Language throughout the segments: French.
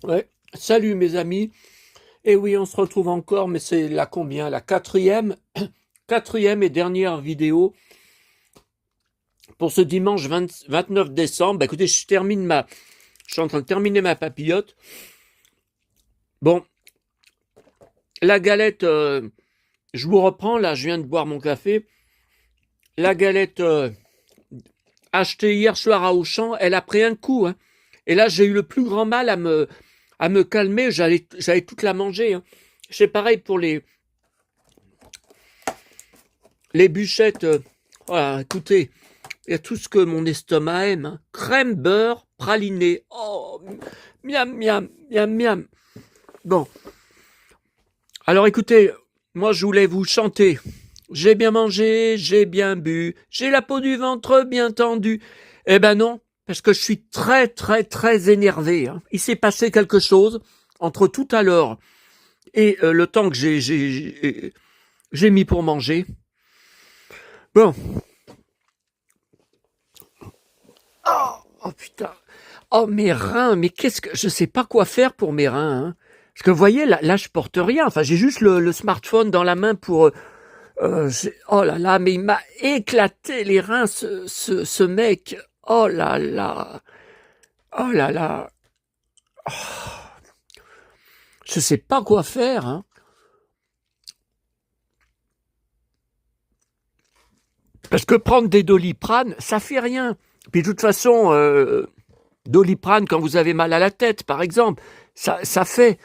Ouais. Salut mes amis. Et oui, on se retrouve encore, mais c'est la combien? La quatrième et dernière vidéo pour ce dimanche 29 décembre. Bah, écoutez, je suis en train de terminer ma papillote. Bon, la galette, je vous reprends, là, je viens de boire mon café. La galette achetée hier soir à Auchan, elle a pris un coup, hein. Et là, j'ai eu le plus grand mal à me calmer. J'allais toute la manger, hein. C'est pareil pour les bûchettes. Voilà, écoutez, il y a tout ce que mon estomac aime, hein. Crème, beurre, praliné. Oh, miam, miam, miam, miam. Bon, alors écoutez, moi je voulais vous chanter. J'ai bien mangé, j'ai bien bu, j'ai la peau du ventre bien tendue. Eh ben non, parce que je suis très, très, très énervé, hein. Il s'est passé quelque chose entre tout à l'heure et le temps que j'ai mis pour manger. Bon. Oh, oh putain. Oh, mes reins, mais qu'est-ce que... Je sais pas quoi faire pour mes reins, hein. Parce que vous voyez, là je porte rien. Enfin, j'ai juste le smartphone dans la main pour... oh là là, mais il m'a éclaté les reins, ce mec. Oh là là. Oh là là. Oh, je sais pas quoi faire, hein. Parce que prendre des Doliprane, ça fait rien. Puis de toute façon, Doliprane, quand vous avez mal à la tête, par exemple, ça fait...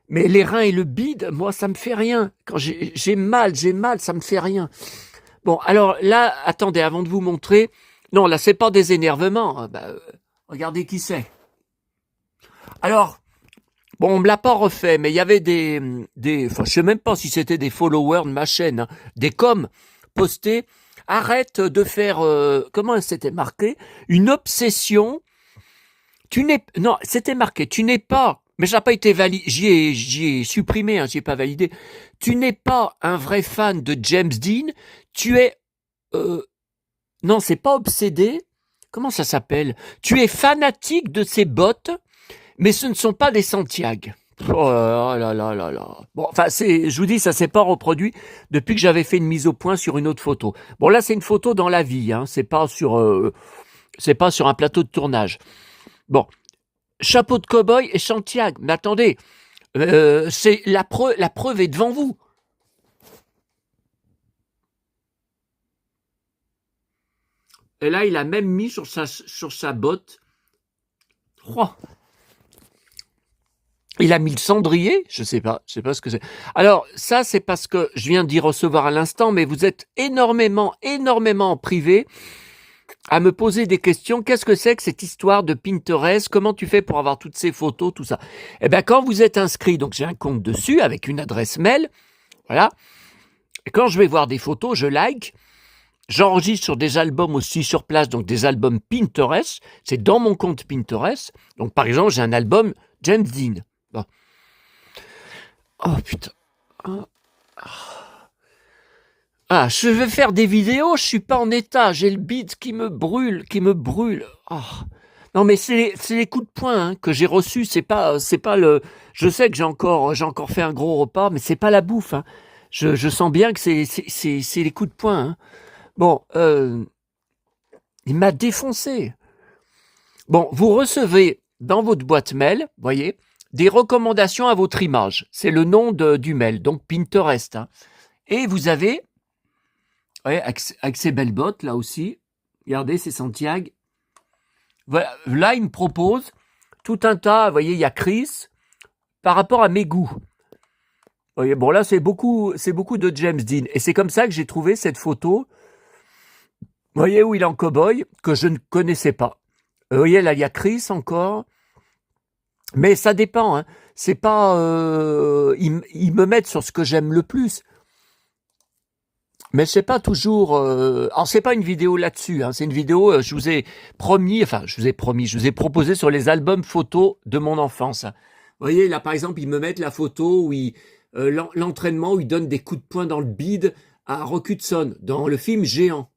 Mais les reins et le bide, moi, ça me fait rien. Quand j'ai mal, ça me fait rien. Bon, alors là, attendez, avant de vous montrer, non, là, c'est pas des énervements, hein. Regardez qui c'est. Alors, bon, on me l'a pas refait, mais il y avait enfin, je sais même pas si c'était des followers de ma chaîne, hein, des coms postés. Arrête de faire, comment c'était marqué, une obsession. Non, c'était marqué, tu n'es pas, mais ça n'a pas été validé, j'y ai supprimé, hein, j'y ai pas validé. Tu n'es pas un vrai fan de James Dean, tu es, euh, non, c'est pas obsédé. Comment ça s'appelle? Tu es fanatique de ses bottes, mais ce ne sont pas des Santiago. Oh là là là là. Bon, enfin, je vous dis, ça s'est pas reproduit depuis que j'avais fait une mise au point sur une autre photo. Bon, là, c'est une photo dans la vie, hein, c'est pas sur un plateau de tournage. Bon, chapeau de cow-boy et Santiago. Mais attendez, c'est la preuve est devant vous. Et là, il a même mis sur sa botte. Oh, il a mis le cendrier, je sais pas ce que c'est. Alors, ça, c'est parce que je viens d'y recevoir à l'instant, mais vous êtes énormément en privé à me poser des questions. Qu'est-ce que c'est que cette histoire de Pinterest? Comment tu fais pour avoir toutes ces photos, tout ça? Eh bien, quand vous êtes inscrit, donc j'ai un compte dessus avec une adresse mail, voilà. Et quand je vais voir des photos, je like. J'enregistre sur des albums aussi sur place, donc des albums Pinterest. C'est dans mon compte Pinterest. Donc, par exemple, j'ai un album James Dean. Bon. Oh putain. Ah, je vais faire des vidéos, je suis pas en état, j'ai le bide qui me brûle, Oh. Non mais c'est les coups de poing, hein, que j'ai reçus, c'est pas le. Je sais que j'ai encore fait un gros repas, mais c'est pas la bouffe, hein. Je sens bien que c'est les coups de poing, hein. Bon, il m'a défoncé. Bon, vous recevez dans votre boîte mail, voyez, des recommandations à votre image. C'est le nom du mail, donc Pinterest, hein. Et vous avez, ouais, avec ses belles bottes, là aussi. Regardez, c'est Santiago. Voilà, là, il me propose tout un tas. Vous voyez, il y a Chris par rapport à mes goûts. Vous voyez, bon, là, c'est beaucoup de James Dean. Et c'est comme ça que j'ai trouvé cette photo. Vous voyez, où il est en cow-boy, que je ne connaissais pas. Vous voyez, là, il y a Chris encore. Mais ça dépend, hein. C'est pas... ils me mettent sur ce que j'aime le plus. Mais c'est pas toujours... Alors, c'est pas une vidéo là-dessus, hein. C'est une vidéo, je vous ai proposé sur les albums photos de mon enfance. Vous voyez, là, par exemple, ils me mettent la photo où l'entraînement où il donne des coups de poing dans le bide à Rock Hudson, dans le film Géant,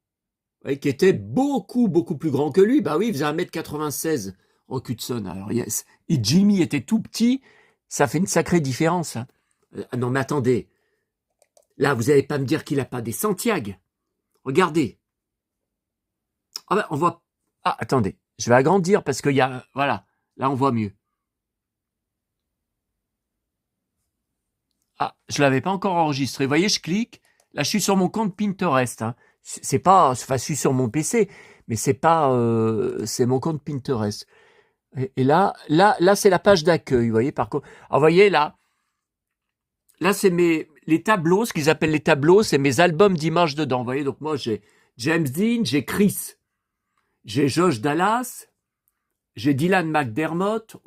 vous voyez, qui était beaucoup plus grand que lui. Bah oui, il faisait 1m96. Rock Hudson. Alors, et Jimmy était tout petit, ça fait une sacrée différence. Hein. Non, mais attendez. Là, vous n'allez pas me dire qu'il n'a pas des Santiago. Regardez. Ah ben, on voit... Ah, attendez. Je vais agrandir parce qu'il y a... Voilà. Là, on voit mieux. Ah, je l'avais pas encore enregistré. Vous voyez, je clique. Là, je suis sur mon compte Pinterest. Hein. C'est pas... Enfin, je suis sur mon PC, mais c'est pas... c'est mon compte Pinterest. Et là, c'est la page d'accueil. Vous voyez, par contre... Alors, vous voyez, là, c'est les tableaux, ce qu'ils appellent les tableaux, c'est mes albums d'images dedans. Vous voyez, donc moi, j'ai James Dean, j'ai Chris, j'ai Josh Dallas, j'ai Dylan McDermott,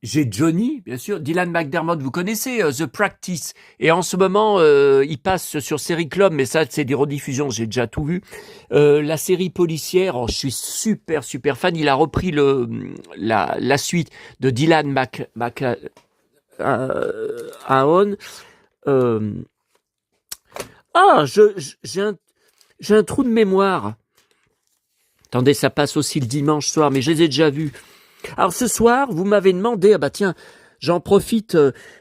j'ai Johnny, bien sûr. Dylan McDermott, vous connaissez The Practice. Et en ce moment, il passe sur Série Club, mais ça, c'est des rediffusions, j'ai déjà tout vu. La série policière, je suis super, super fan. Il a repris la suite de Dylan Ahon. J'ai un trou de mémoire. Attendez, ça passe aussi le dimanche soir, mais je les ai déjà vus. Alors ce soir, vous m'avez demandé, ah bah tiens, j'en profite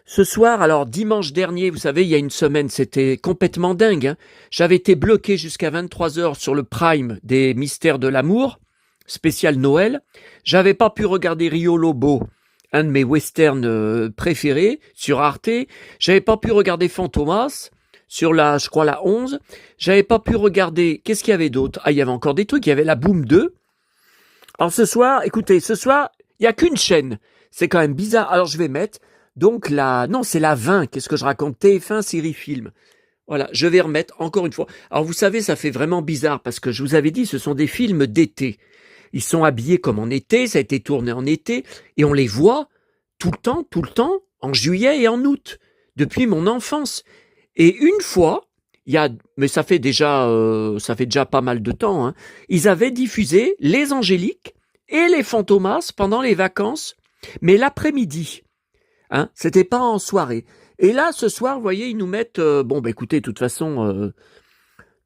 ce soir, alors dimanche dernier, vous savez, il y a une semaine, c'était complètement dingue. Hein. J'avais été bloqué jusqu'à 23h sur le Prime des Mystères de l'amour, spécial Noël. J'avais pas pu regarder Rio Lobo, un de mes westerns préférés, sur Arte. J'avais pas pu regarder Fantomas, sur je crois la 11. J'avais pas pu regarder, qu'est-ce qu'il y avait d'autre? Ah, il y avait encore des trucs, il y avait la Boom 2. Alors ce soir, écoutez, il n'y a qu'une chaîne. C'est quand même bizarre. Alors je vais mettre, donc non, c'est la 20, qu'est-ce que je raconte? TF1 série film. Voilà, je vais remettre encore une fois. Alors vous savez, ça fait vraiment bizarre parce que je vous avais dit, ce sont des films d'été. Ils sont habillés comme en été, ça a été tourné en été, et on les voit tout le temps, en juillet et en août, depuis mon enfance. Et une fois, mais ça fait déjà pas mal de temps, hein, ils avaient diffusé Les Angéliques et Les Fantomas pendant les vacances, mais l'après-midi. Hein, c'était pas en soirée. Et là, ce soir, vous voyez, ils nous mettent... écoutez, de toute façon,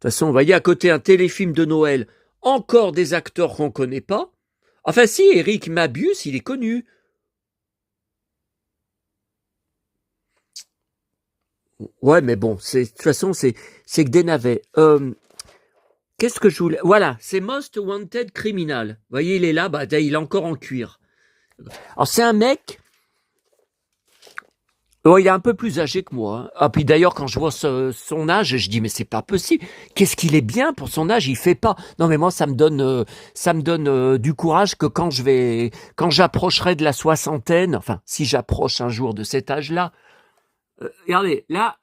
vous voyez, à côté, un téléfilm de Noël, encore des acteurs qu'on connaît pas. Enfin si, Eric Mabius, il est connu. Ouais, mais bon, de toute façon, c'est que des navets. Qu'est-ce que je voulais... Voilà, c'est Most Wanted Criminal. Vous voyez, il est là, il est encore en cuir. Alors, c'est un mec... il est un peu plus âgé que moi. Hein. Ah, puis d'ailleurs, quand je vois son âge, je dis, mais c'est pas possible. Qu'est-ce qu'il est bien pour son âge, il fait pas. Non, mais moi, ça me donne du courage que quand j'approcherai de la soixantaine, enfin, si j'approche un jour de cet âge-là, regardez, là,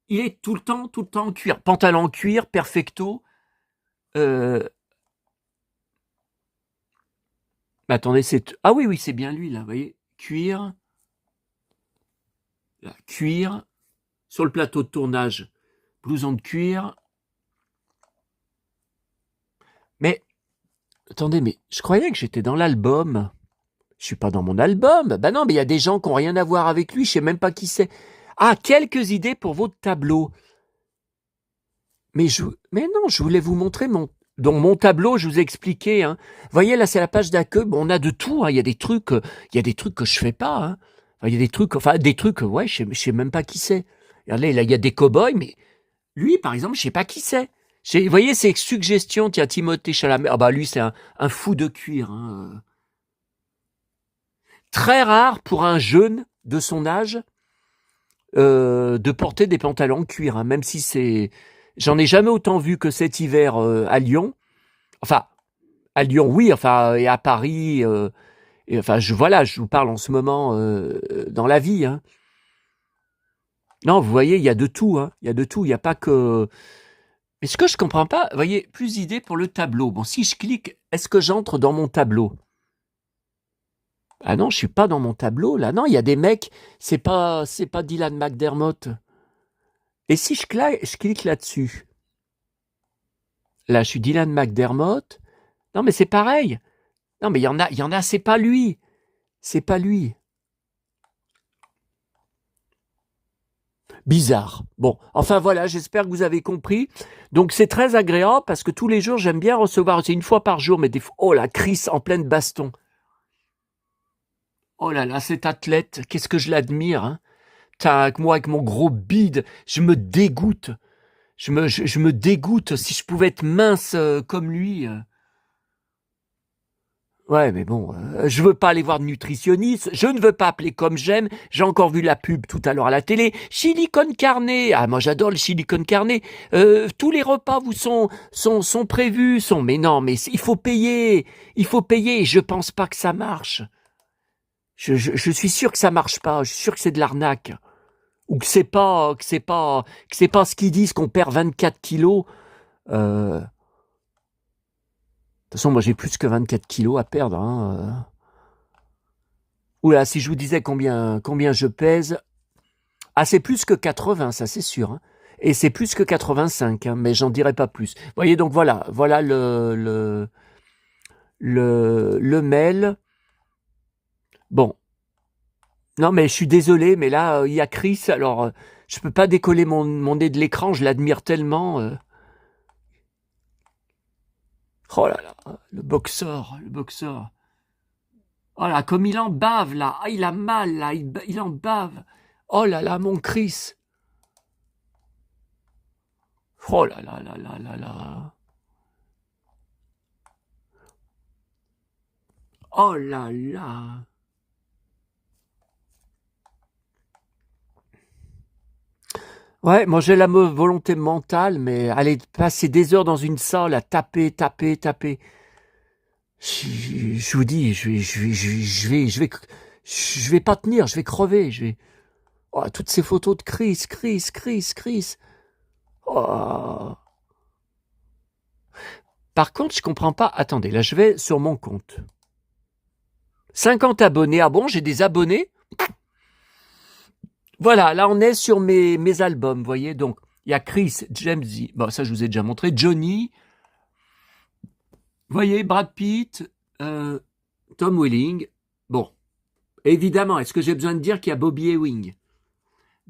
il est tout le temps en cuir. Pantalon en cuir, perfecto. Mais attendez, ah oui, c'est bien lui, là, vous voyez. Cuir. Là, cuir. Sur le plateau de tournage, blouson de cuir. Mais, attendez, mais je croyais que j'étais dans l'album. Je suis pas dans mon album. Ben non, mais il y a des gens qui n'ont rien à voir avec lui, je sais même pas qui c'est. Ah, quelques idées pour votre tableau. Mais non, je voulais vous montrer mon tableau, je vous ai expliqué. Hein. Vous voyez, là, c'est la page d'accueil. Bon, on a de tout. Hein. Il y a des trucs que je fais pas. Hein. Enfin, il y a des trucs, ouais, je sais même pas qui c'est. Regardez, là, il y a des cow-boys, mais lui, par exemple, je sais pas qui c'est. Vous voyez, ces suggestions, tiens, Timothée Chalamet. Ah bah, lui, c'est un fou de cuir. Hein. Très rare pour un jeune de son âge de porter des pantalons en cuir, hein, même si j'en ai jamais autant vu que cet hiver à Lyon. Enfin, à Lyon, oui, enfin, et à Paris. Et enfin, je vous parle en ce moment dans la vie. Hein. Non, vous voyez, il y a de tout. Hein. Il y a de tout. Il n'y a pas que. Mais ce que je comprends pas, vous voyez, plus d'idées pour le tableau. Bon, si je clique, est-ce que j'entre dans mon tableau? Ah non, je suis pas dans mon tableau là. Non, il y a des mecs. C'est pas Dylan McDermott. Et si je clique là-dessus, là, je suis Dylan McDermott. Non, mais c'est pareil. Non, mais il y en a. C'est pas lui. C'est pas lui. Bizarre. Bon, enfin voilà, j'espère que vous avez compris. Donc c'est très agréable parce que tous les jours, j'aime bien recevoir, c'est une fois par jour, mais oh la crise en pleine baston. Oh là là, cet athlète, qu'est-ce que je l'admire, hein. Putain, moi, avec mon gros bide, je me dégoûte. Je me dégoûte. Si je pouvais être mince comme lui. Ouais, mais bon, je veux pas aller voir de nutritionniste, je ne veux pas appeler comme j'aime. J'ai encore vu la pub tout à l'heure à la télé. Chili con carne. Ah, moi j'adore le chili con carne. Tous les repas vous sont prévus, mais non, mais il faut payer. Il faut payer. Je pense pas que ça marche. Je suis sûr que ça marche pas. Je suis sûr que c'est de l'arnaque. Ou que c'est pas ce qu'ils disent qu'on perd 24 kilos. De toute façon, moi j'ai plus que 24 kilos à perdre, hein. Oula, si je vous disais combien je pèse. Ah, c'est plus que 80, ça c'est sûr, hein. Et c'est plus que 85, hein, mais j'en dirai pas plus. Vous voyez, donc voilà le mail. Bon, non mais je suis désolé, mais là, il y a Chris, alors je peux pas décoller mon nez de l'écran, je l'admire tellement. Oh là là, le boxeur. Oh là, comme il en bave là, ah, il a mal là, il en bave. Oh là là, mon Chris. Oh là là là là là là. Oh là là. Ouais, moi j'ai la volonté mentale, mais aller passer des heures dans une salle à taper. Je vous dis, je vais pas tenir, je vais crever. Oh, toutes ces photos de Chris. Oh. Par contre, je comprends pas. Attendez, là je vais sur mon compte. 50 abonnés. Ah bon, j'ai des abonnés? Voilà, là on est sur mes albums, vous voyez. Donc, il y a Chris, James, bon ça je vous ai déjà montré, Johnny, vous voyez, Brad Pitt, Tom Welling. Bon, évidemment, est-ce que j'ai besoin de dire qu'il y a Bobby Ewing,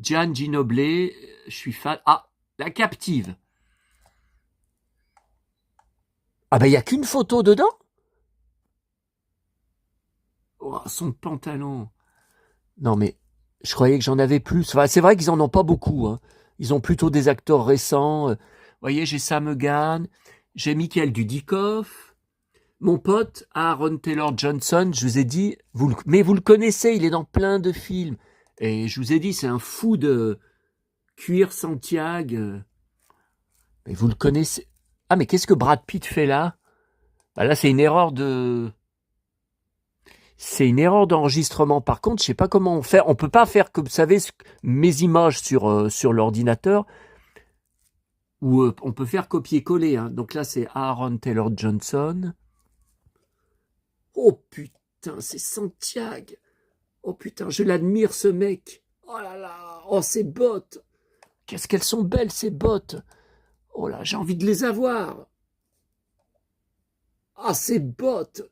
Gian Ginobili, je suis fan. Ah, la captive. Ah ben il n'y a qu'une photo dedans. Oh, son pantalon. Non mais, je croyais que j'en avais plus. Enfin, c'est vrai qu'ils en ont pas beaucoup, hein. Ils ont plutôt des acteurs récents. Vous voyez, j'ai Sam Egan, j'ai Michael Dudikoff, mon pote Aaron Taylor Johnson. Je vous ai dit, mais vous le connaissez, il est dans plein de films. Et je vous ai dit, c'est un fou de cuir Santiago. Mais vous le connaissez. Ah, mais qu'est-ce que Brad Pitt fait là? Bah là, c'est une erreur d'enregistrement. Par contre, je sais pas comment on fait. On peut pas faire comme vous savez mes images sur l'ordinateur où on peut faire copier-coller, hein. Donc là, c'est Aaron Taylor Johnson. Oh putain, c'est Santiago. Oh putain, je l'admire ce mec. Oh là là, oh ses bottes. Qu'est-ce qu'elles sont belles ces bottes. Oh là, j'ai envie de les avoir. Ah, ces bottes.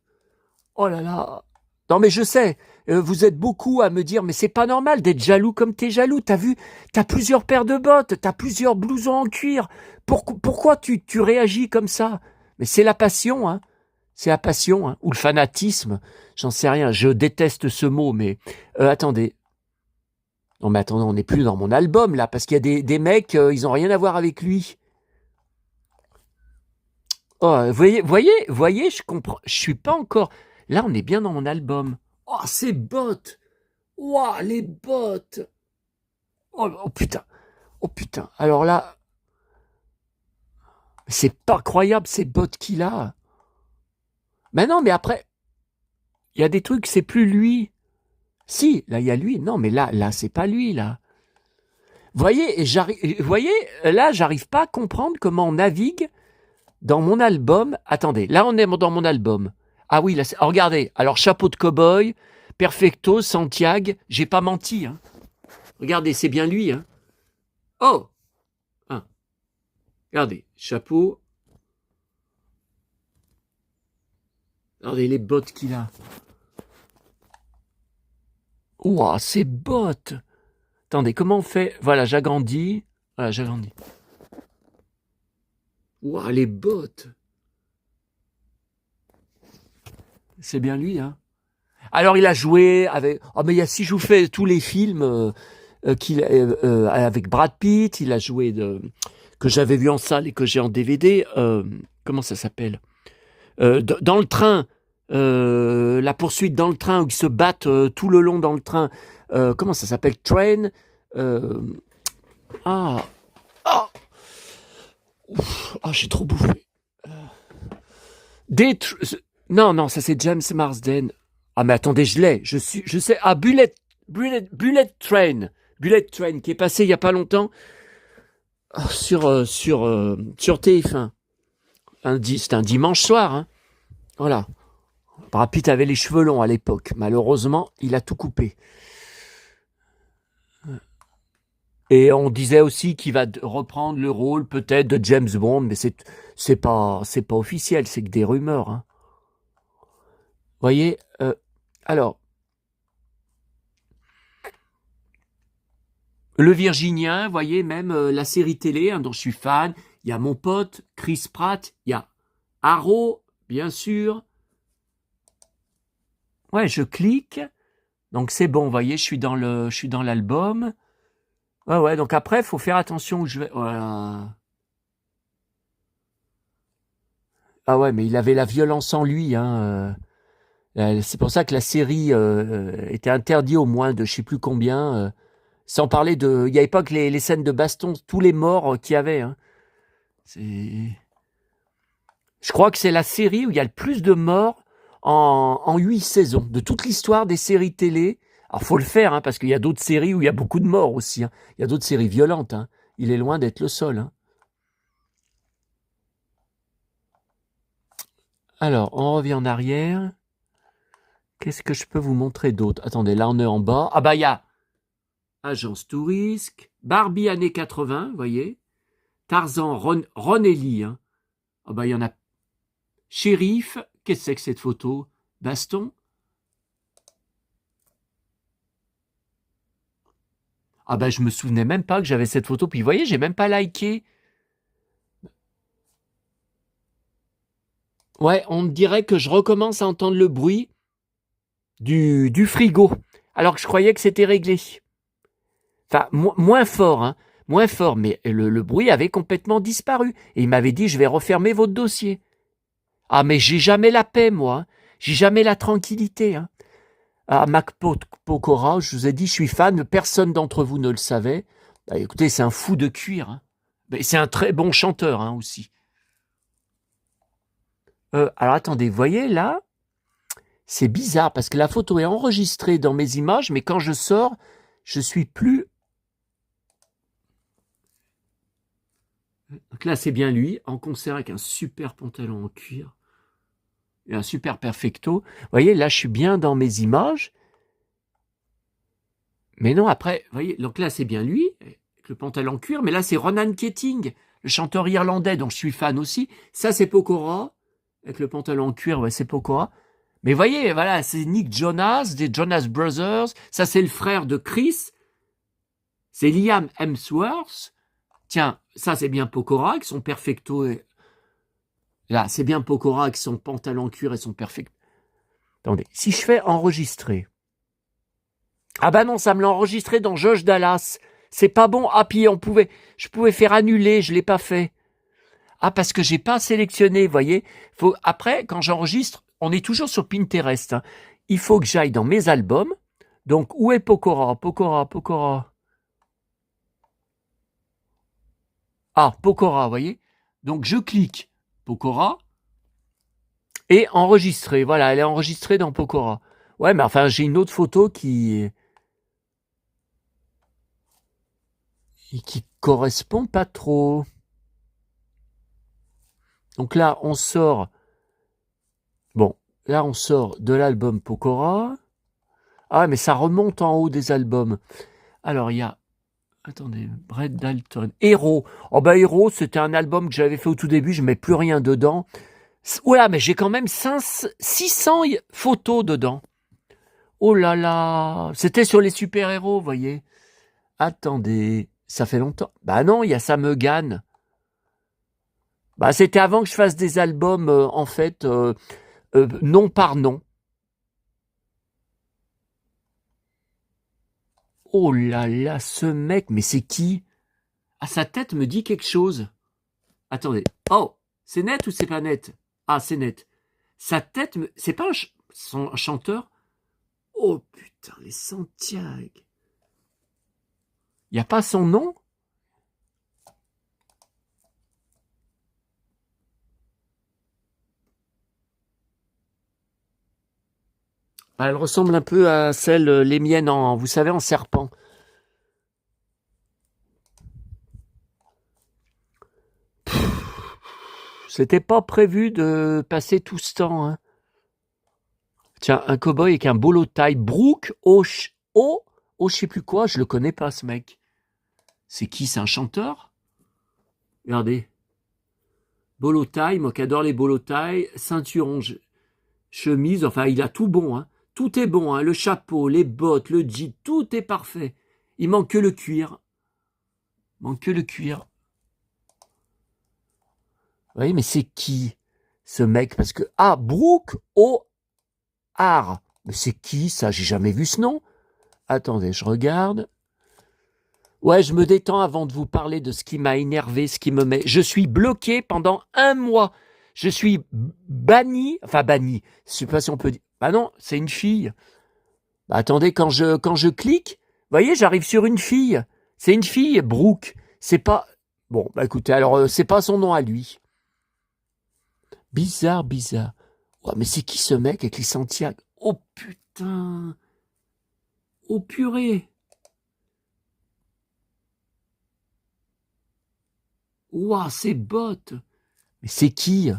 Oh là là. Non mais je sais, vous êtes beaucoup à me dire, mais c'est pas normal d'être jaloux comme t'es jaloux. T'as vu, t'as plusieurs paires de bottes, t'as plusieurs blousons en cuir. Pourquoi tu réagis comme ça? Mais c'est la passion, hein. C'est la passion, hein. Ou le fanatisme. J'en sais rien. Je déteste ce mot, mais attendez. Non mais attendez, on n'est plus dans mon album là, parce qu'il y a des mecs, ils ont rien à voir avec lui. Oh, voyez, je comprends. Je suis pas encore. Là, on est bien dans mon album. Oh, ces bottes! Ouah, les bottes! Oh, oh putain! Oh putain! Alors là, c'est pas croyable ces bottes qu'il a. Mais non, mais après, il y a des trucs, c'est plus lui. Si, là, il y a lui. Non, mais là, c'est pas lui, là. Voyez, là, j'arrive pas à comprendre comment on navigue dans mon album. Attendez, là, on est dans mon album. Ah oui, là, oh, regardez. Alors, chapeau de cow-boy, Perfecto, Santiago, j'ai pas menti, hein. Regardez, c'est bien lui, hein. Oh! Hein. Regardez, chapeau. Regardez les bottes qu'il a. Ouah, ces bottes! Attendez, comment on fait? Voilà, j'agrandis. Voilà, j'agrandis. Ouah, les bottes! C'est bien lui, hein. Alors, il a joué avec... Oh, mais si je vous fais tous les films avec Brad Pitt, il a joué que j'avais vu en salle et que j'ai en DVD. Comment ça s'appelle? Dans le train, la poursuite dans le train où ils se battent tout le long dans le train. Comment ça s'appelle? Train. euh, ah, ah, j'ai trop bouffé. Des non, non, ça c'est James Marsden. Ah mais attendez, je sais. Ah, Bullet Train. Bullet Train qui est passé il y a pas longtemps sur TF1. C'était un dimanche soir. Hein. Voilà. Brad Pitt avait les cheveux longs à l'époque. Malheureusement, il a tout coupé. Et on disait aussi qu'il va reprendre le rôle peut-être de James Bond, mais c'est pas officiel, c'est que des rumeurs. Hein. Vous voyez, alors, Le Virginien, vous voyez, même la série télé dont je suis fan, il y a mon pote Chris Pratt, il y a Arrow, bien sûr. Ouais, je clique, donc c'est bon, vous voyez, je suis dans l'album. Ouais, donc après, il faut faire attention où je vais. Voilà. Ah ouais, mais il avait la violence en lui, hein. C'est pour ça que la série était interdite au moins de je sais plus combien. Sans parler il n'y avait pas que les scènes de baston, tous les morts qu'il y avait. Hein. Je crois que c'est la série où il y a le plus de morts en 8 saisons, de toute l'histoire des séries télé. Alors faut le faire, hein, parce qu'il y a d'autres séries où il y a beaucoup de morts aussi. Hein. Il y a d'autres séries violentes. Hein. Il est loin d'être le seul. Hein. Alors, on revient en arrière. Qu'est-ce que je peux vous montrer d'autre? Attendez, là on est en bas. Ah bah il y a Agence Tourisque, Barbie années 80, vous voyez. Tarzan, Ron et Lee. Hein. Ah bah il y en a. Shérif, qu'est-ce que c'est que cette photo? Baston. Ah bah je me souvenais même pas que j'avais cette photo. Puis vous voyez, j'ai même pas liké. Ouais, on me dirait que je recommence à entendre le bruit du frigo. Alors que je croyais que c'était réglé. Enfin, moins fort, hein. Moins fort, mais le bruit avait complètement disparu. Et il m'avait dit, je vais refermer votre dossier. Ah, mais j'ai jamais la paix, moi. Hein. J'ai jamais la tranquillité. Hein. À Mac Pokora, je vous ai dit, je suis fan, personne d'entre vous ne le savait. Bah, écoutez, c'est un fou de cuir. Hein. Mais c'est un très bon chanteur hein, aussi. Alors attendez, vous voyez là, c'est bizarre parce que la photo est enregistrée dans mes images, mais quand je sors, je suis plus... Donc là, c'est bien lui, en concert avec un super pantalon en cuir et un super perfecto. Vous voyez, là, je suis bien dans mes images. Mais non, après, vous voyez, donc là, c'est bien lui, avec le pantalon en cuir, mais là, c'est Ronan Keating, le chanteur irlandais dont je suis fan aussi. Ça, c'est Pokora, avec le pantalon en cuir, ouais, c'est Pokora. Mais vous voyez, voilà, c'est Nick Jonas, des Jonas Brothers. Ça, c'est le frère de Chris. C'est Liam Hemsworth. Tiens, ça, c'est bien Pokora, avec son perfecto. Là, c'est bien Pokora, avec son pantalon en cuir et son perfecto. Attendez, si je fais enregistrer. Ah bah non, ça me l'a enregistré dans Josh Dallas. C'est pas bon. Ah, puis je pouvais faire annuler, je l'ai pas fait. Ah, parce que j'ai pas sélectionné, vous voyez. Après, quand j'enregistre, on est toujours sur Pinterest. Hein. Il faut que j'aille dans mes albums. Donc, où est Pokora? Pokora. Ah, Pokora, vous voyez. Donc, je clique Pokora et enregistrer. Voilà, elle est enregistrée dans Pokora. Ouais, mais enfin, j'ai une autre photo qui correspond pas trop. Donc là, on sort. Bon, là, on sort de l'album Pokora. Ah, mais ça remonte en haut des albums. Alors, il y a. Attendez, Brett Dalton. Hero. Oh, bah, Hero, c'était un album que j'avais fait au tout début. Je ne mets plus rien dedans. Oula, mais j'ai quand même 600 photos dedans. Oh là là. C'était sur les super-héros, vous voyez. Attendez. Ça fait longtemps. Bah non, il y a Sam Egan. Bah, c'était avant que je fasse des albums, en fait, nom par nom. Oh là là, ce mec, mais c'est qui? Ah, sa tête me dit quelque chose. Attendez. Oh, c'est net ou c'est pas net? Ah, c'est net. Sa tête, c'est pas un chanteur? Oh putain, les Santiago. Y a pas son nom? Ah, elle ressemble un peu à celle, les miennes vous savez, en serpent. C'était pas prévu de passer tout ce temps, hein. Tiens, un cow-boy avec un bolo taille. Brooke je sais plus quoi, je le connais pas, ce mec. C'est qui? C'est un chanteur? Regardez. Bolo taille, moi qui adore les bolo taille, ceinturon, chemise, enfin, il a tout bon, hein. Tout est bon, hein. Le chapeau, les bottes, le jean, tout est parfait. Il manque que le cuir. Manque que le cuir. Oui, mais c'est qui, ce mec? Parce que, Brooke O'Hare. Mais c'est qui, ça? J'ai jamais vu ce nom. Attendez, je regarde. Ouais, je me détends avant de vous parler de ce qui m'a énervé, ce qui me met... Je suis bloqué pendant 1 mois. Je suis banni. Enfin, banni. Je sais pas si on peut dire... Bah non, c'est une fille. Bah attendez, quand je clique, vous voyez, j'arrive sur une fille. C'est une fille, Brooke. C'est pas... Bon, bah écoutez, alors, c'est pas son nom à lui. Bizarre. Ouais, mais c'est qui ce mec avec les Santiago? Oh putain. Oh purée. Ouah, c'est bottes. Mais c'est qui?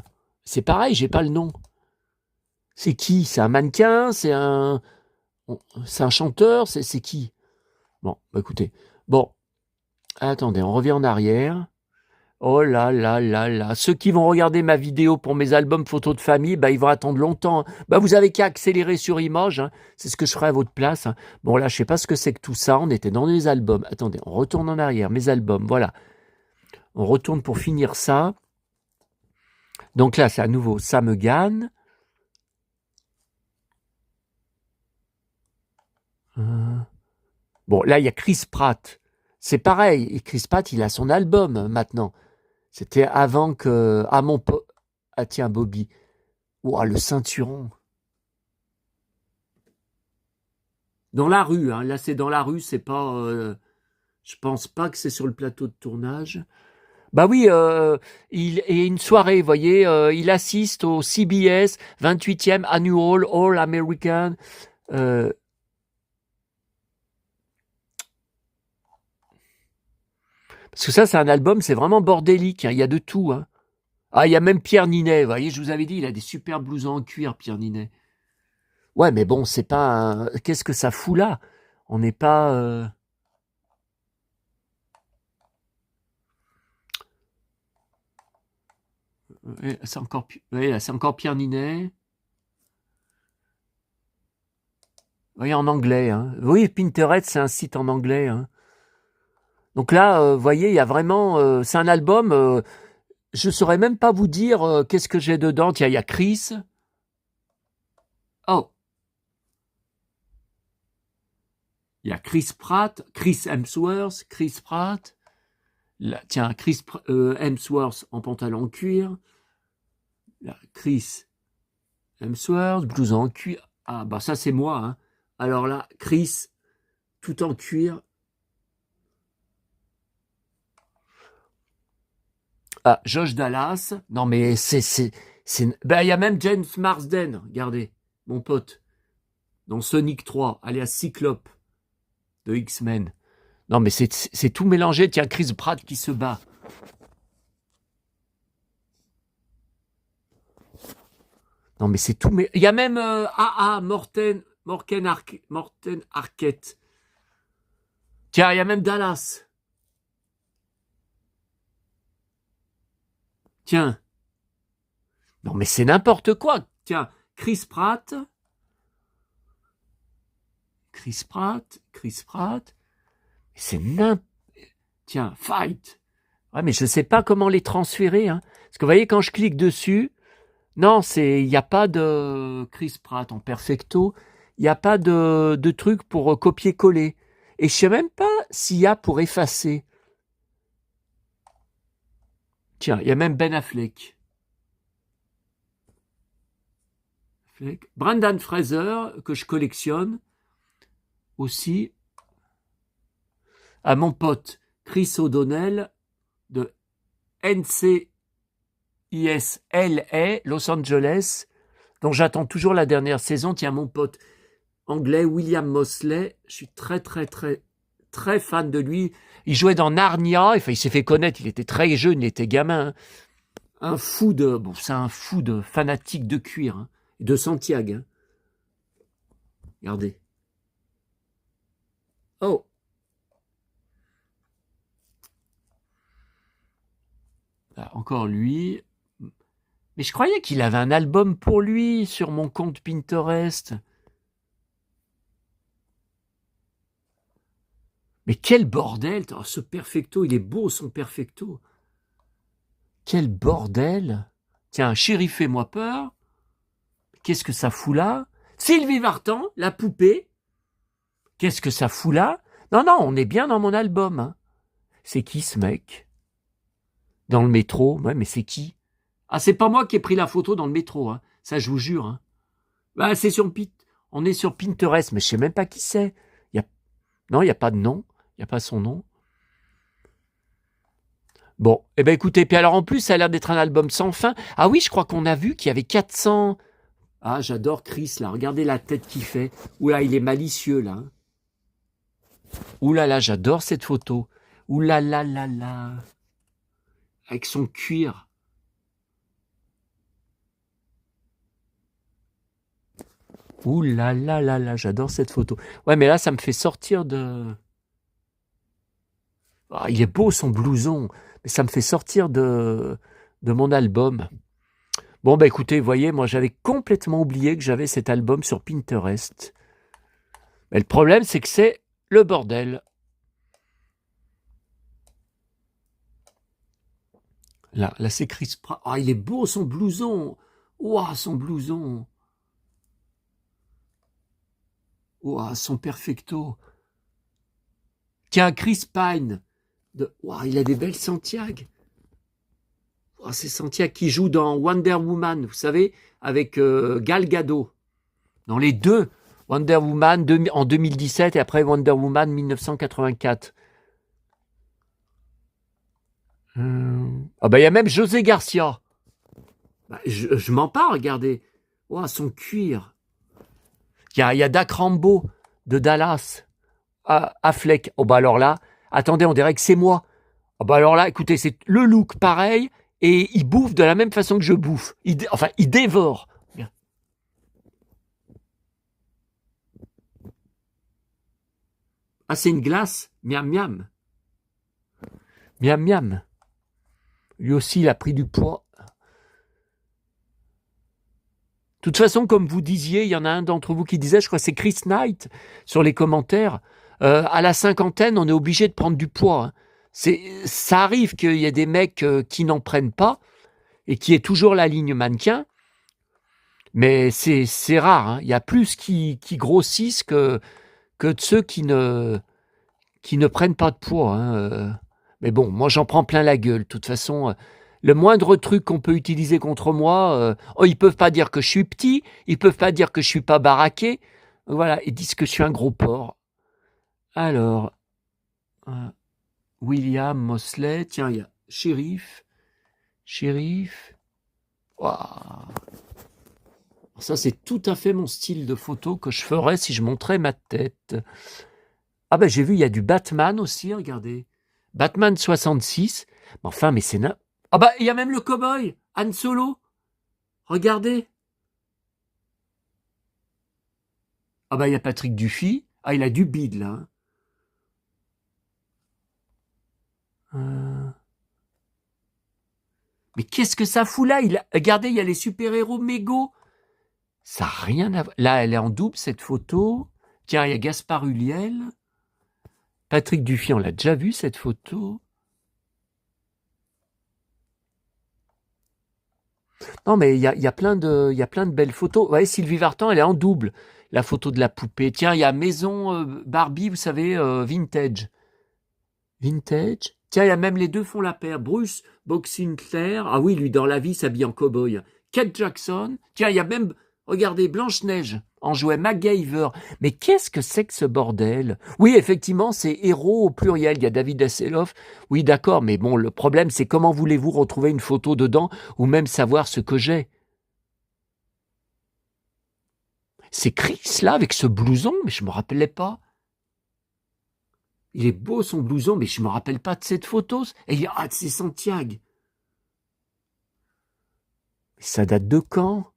C'est pareil, j'ai pas le nom. C'est qui? C'est un mannequin? C'est un chanteur? C'est qui? Bon, bah écoutez. Bon, attendez, on revient en arrière. Oh là là là là. Ceux qui vont regarder ma vidéo pour mes albums photos de famille, bah ils vont attendre longtemps. Bah vous avez qu'à accélérer sur image, hein. C'est ce que je ferai à votre place, hein. Bon là, je sais pas ce que c'est que tout ça. On était dans les albums. Attendez, on retourne en arrière. Mes albums, voilà. On retourne pour finir ça. Donc là, c'est à nouveau Sam Egan. Bon, là, il y a Chris Pratt. C'est pareil. Et Chris Pratt, il a son album maintenant. C'était avant que... Ah, mon pote... Ah, tiens, Bobby. Ouah, le ceinturon. Dans la rue, hein. Là, c'est dans la rue, c'est pas... Je pense pas que c'est sur le plateau de tournage. Bah oui, il y a une soirée, vous voyez, il assiste au CBS 28e Annual All American... Parce que ça, c'est un album, c'est vraiment bordélique, hein. Il y a de tout, hein. Ah, il y a même Pierre Ninet, vous voyez, je vous avais dit, il a des super blousons en cuir, Pierre Ninet. Ouais, mais bon, c'est pas un... Qu'est-ce que ça fout là? On n'est pas... C'est encore... Ouais, c'est encore Pierre Ninet. Vous voyez, en anglais, hein. Oui, Pinterest, c'est un site en anglais, hein. Donc là, vous voyez, il y a vraiment... c'est un album... je saurais même pas vous dire qu'est-ce que j'ai dedans. Tiens, il y a Chris. Oh. Il y a Chris Pratt, Chris Hemsworth, Chris Pratt. Là, tiens, Chris Hemsworth en pantalon en cuir. Là, Chris Hemsworth, blouson en cuir. Ah, bah ça, c'est moi, hein. Alors là, Chris, tout en cuir. Ah, Josh Dallas. Non, mais ben, il y a même James Marsden, regardez, mon pote, dans Sonic 3, alias Cyclope, de X-Men. Non, mais c'est tout mélangé. Tiens, Chris Pratt qui se bat. Non, mais c'est tout... Mais il y a même Morten Arquette. Tiens, il y a même Dallas. Tiens. Non, mais c'est n'importe quoi. Tiens, Chris Pratt. C'est n'importe... Tiens, Fight. Ouais, mais je ne sais pas comment les transférer, hein. Parce que vous voyez, quand je clique dessus... Non, il n'y a pas de Chris Pratt en perfecto. Il n'y a pas de truc pour copier-coller. Et je sais même pas s'il y a pour effacer. Tiens, il y a même Ben Affleck. Brendan Fraser, que je collectionne aussi. À mon pote Chris O'Donnell de NCIS LA, Los Angeles, dont j'attends toujours la dernière saison. Tiens, mon pote anglais William Mosley, je suis très fan de lui. Il jouait dans Narnia, enfin, il s'est fait connaître, il était très jeune, il était gamin. C'est un fou de fanatique de cuir, hein, de Santiago. Hein. Regardez. Oh. Là, encore lui. Mais je croyais qu'il avait un album pour lui sur mon compte Pinterest. Mais quel bordel! Oh, ce perfecto, il est beau son perfecto. Quel bordel! Tiens, chéri, fais-moi peur. Qu'est-ce que ça fout là? Sylvie Vartan, la poupée. Qu'est-ce que ça fout là? Non, on est bien dans mon album. Hein. C'est qui ce mec? Dans le métro? Ouais, mais c'est qui? Ah, c'est pas moi qui ai pris la photo dans le métro. Hein. Ça, je vous jure. Hein. Bah, c'est sur on est sur Pinterest, mais je sais même pas qui c'est. Non, il n'y a pas de nom. Il n'y a pas son nom. Bon, eh ben écoutez, puis alors en plus, ça a l'air d'être un album sans fin. Ah oui, je crois qu'on a vu qu'il y avait 400... Ah, j'adore Chris, là. Regardez la tête qu'il fait. Oula, il est malicieux, là. Oula, là, j'adore cette photo. Oula, là. Avec son cuir. Oula, là, j'adore cette photo. Ouais, mais là, ça me fait sortir de... Ah, il est beau, son blouson. Mais ça me fait sortir de mon album. Bon, bah écoutez, vous voyez, moi j'avais complètement oublié que j'avais cet album sur Pinterest. Mais le problème, c'est que c'est le bordel. Là c'est Chris Pratt. Ah, il est beau son blouson. Ouah, son blouson. Ouah, son perfecto. Tiens, Chris Pine. Ouah, il a des belles Santiago. Oh, c'est Santiago qui joue dans Wonder Woman, vous savez, avec Gal Gadot. Dans les deux, Wonder Woman en 2017 et après Wonder Woman 1984. Ah bah il y a même José Garcia. Bah, je m'en parle, regardez. Oh, son cuir. Il y a Dak Rambo de Dallas. Affleck. Oh bah alors là, attendez, on dirait que c'est moi. Oh bah alors là, écoutez, c'est le look pareil. Et il bouffe de la même façon que je bouffe. Il dévore. Ah, c'est une glace. Miam, miam. Miam, miam. Lui aussi, il a pris du poids. De toute façon, comme vous disiez, il y en a un d'entre vous qui disait, je crois que c'est Chris Knight, sur les commentaires, à la cinquantaine, on est obligé de prendre du poids. Hein. Ça arrive qu'il y ait des mecs qui n'en prennent pas, et qui est toujours la ligne mannequin, mais c'est rare. Hein. Il y a plus qui grossissent que de ceux qui ne prennent pas de poids. Hein. Mais bon, moi j'en prends plein la gueule. De toute façon, le moindre truc qu'on peut utiliser contre moi, ils peuvent pas dire que je suis petit, ils peuvent pas dire que je suis pas baraqué. Voilà, ils disent que je suis un gros porc. Alors, William Mosley, tiens, il y a Shérif. Waouh. Ça, c'est tout à fait mon style de photo que je ferais si je montrais ma tête. Ah ben j'ai vu, il y a du Batman aussi, regardez. Batman 66. Enfin, mais c'est... Ah bah, il y a même le cow-boy, Han Solo. Regardez. Ah bah, il y a Patrick Dufy. Ah, il a du bide, là. Mais qu'est-ce que ça fout là? Regardez, il y a les super-héros mégots. Ça n'a rien à voir. Là, elle est en double, cette photo. Tiens, il y a Gaspard Ulliel. Patrick Dufy, on l'a déjà vu, cette photo. Non, mais il y a plein de belles photos. Vous voyez, Sylvie Vartan, elle est en double. la photo de la poupée. Tiens, il y a Maison Barbie, vous savez, vintage. Vintage. Tiens, il y a même les deux font la paire. Bruce Boxsinclair. Ah oui, lui, dans la vie, s'habille en cow-boy. Kate Jackson. Tiens, il y a même, regardez, Blanche-Neige en jouait MacGyver. Mais qu'est-ce que c'est que ce bordel? Oui, effectivement, c'est héros au pluriel. Il y a David Hasselhoff. Oui, d'accord, mais bon, le problème, c'est comment voulez-vous retrouver une photo dedans ou même savoir ce que j'ai? C'est Chris, là, avec ce blouson, mais je me rappelais pas. Il est beau son blouson, mais je me rappelle pas de cette photo. Et il y a, ah, c'est Santiago. Mais ça date de quand?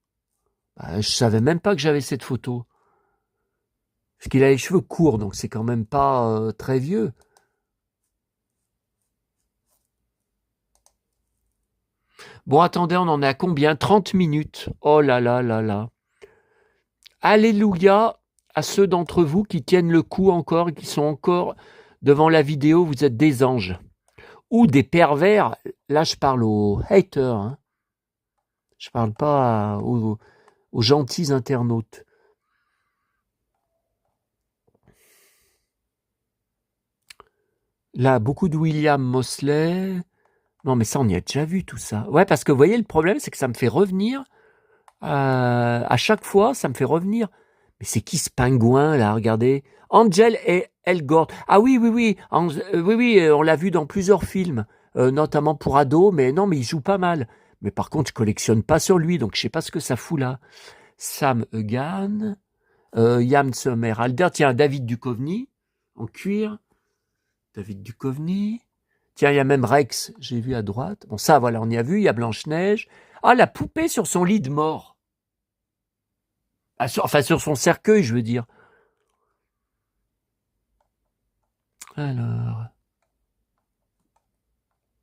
Je savais même pas que j'avais cette photo. Parce qu'il a les cheveux courts, donc c'est quand même pas très vieux. Bon, attendez, on en est à combien? 30 minutes. Oh là là là là. Alléluia à ceux d'entre vous qui tiennent le coup encore et qui sont encore devant la vidéo. Vous êtes des anges. Ou des pervers. Là, je parle aux haters. Hein. Je parle pas aux gentils internautes. Là, beaucoup de William Mosley. Non, mais ça, on y a déjà vu tout ça. Ouais, parce que vous voyez, le problème, c'est que ça me fait revenir. À chaque fois, ça me fait revenir. Mais c'est qui ce pingouin, là? Regardez. Angel et Elgort. Ah oui, oui, oui. Oui, oui, on l'a vu dans plusieurs films, notamment pour ados. Mais non, mais il joue pas mal. Mais par contre, je collectionne pas sur lui, donc je sais pas ce que ça fout là. Sam Egan, Yam Somerhalder. Tiens, David Duchovny, en cuir. David Duchovny. Tiens, il y a même Rex, j'ai vu à droite. Bon, ça, voilà, on y a vu. Il y a Blanche-Neige. Ah, la poupée sur son lit de mort. Ah, enfin, sur son cercueil, je veux dire. Alors.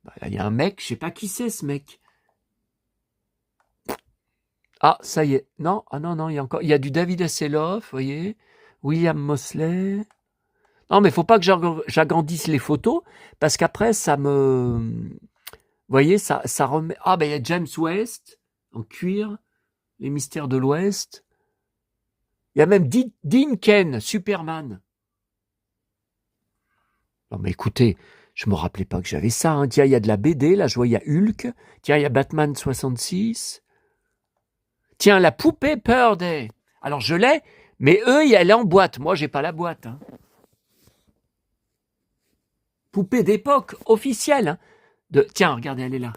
Bah, là, il y a un mec, je sais pas qui c'est, ce mec. Ah, ça y est. Non, ah non, non, il y a encore. Il y a du David Hasselhoff, vous voyez. William Mosley. Non, mais il faut pas que j'agrandisse les photos, parce qu'après, ça me. Vous voyez, ça remet. Ah, ben, il y a James West, en cuir. Les mystères de l'Ouest. Il y a même Dean Cain, Superman. Non, mais écoutez, je me rappelais pas que j'avais ça. Hein. Tiens, il y a de la BD, là, je vois, il y a Hulk. Tiens, il y a Batman 66. Tiens, la poupée Purday. Alors, je l'ai, mais eux, elle est en boîte. Moi, j'ai pas la boîte. Hein. Poupée d'époque, officielle. Hein. Tiens, regardez, elle est là.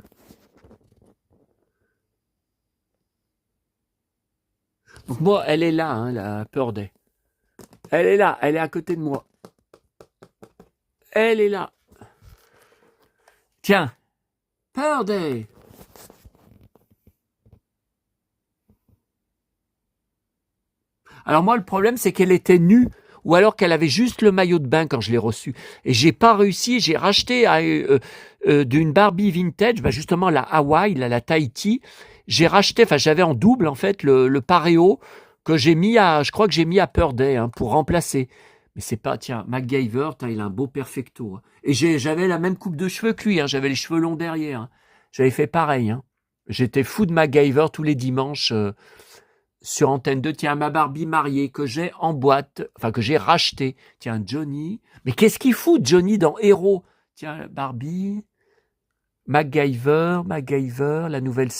Donc, moi, elle est là, hein, la Purday. Elle est là, elle est à côté de moi. Elle est là. Tiens, Purday. Alors moi, le problème, c'est qu'elle était nue ou alors qu'elle avait juste le maillot de bain quand je l'ai reçue. Et j'ai pas réussi, j'ai racheté d'une Barbie vintage, bah justement la Hawaï, la Tahiti. J'ai racheté, enfin j'avais en double en fait le Pareo que j'ai mis je crois que j'ai mis à Purday hein, pour remplacer. Mais c'est pas, tiens, MacGyver, il a un beau perfecto. Hein. Et j'avais la même coupe de cheveux que lui, hein, j'avais les cheveux longs derrière. Hein. J'avais fait pareil. Hein. J'étais fou de MacGyver tous les dimanches. Sur Antenne 2, tiens, ma Barbie mariée que j'ai en boîte, enfin que j'ai racheté. Tiens, Johnny. Mais qu'est-ce qu'il fout, Johnny, dans Héros? Tiens, Barbie, MacGyver, la nouvelle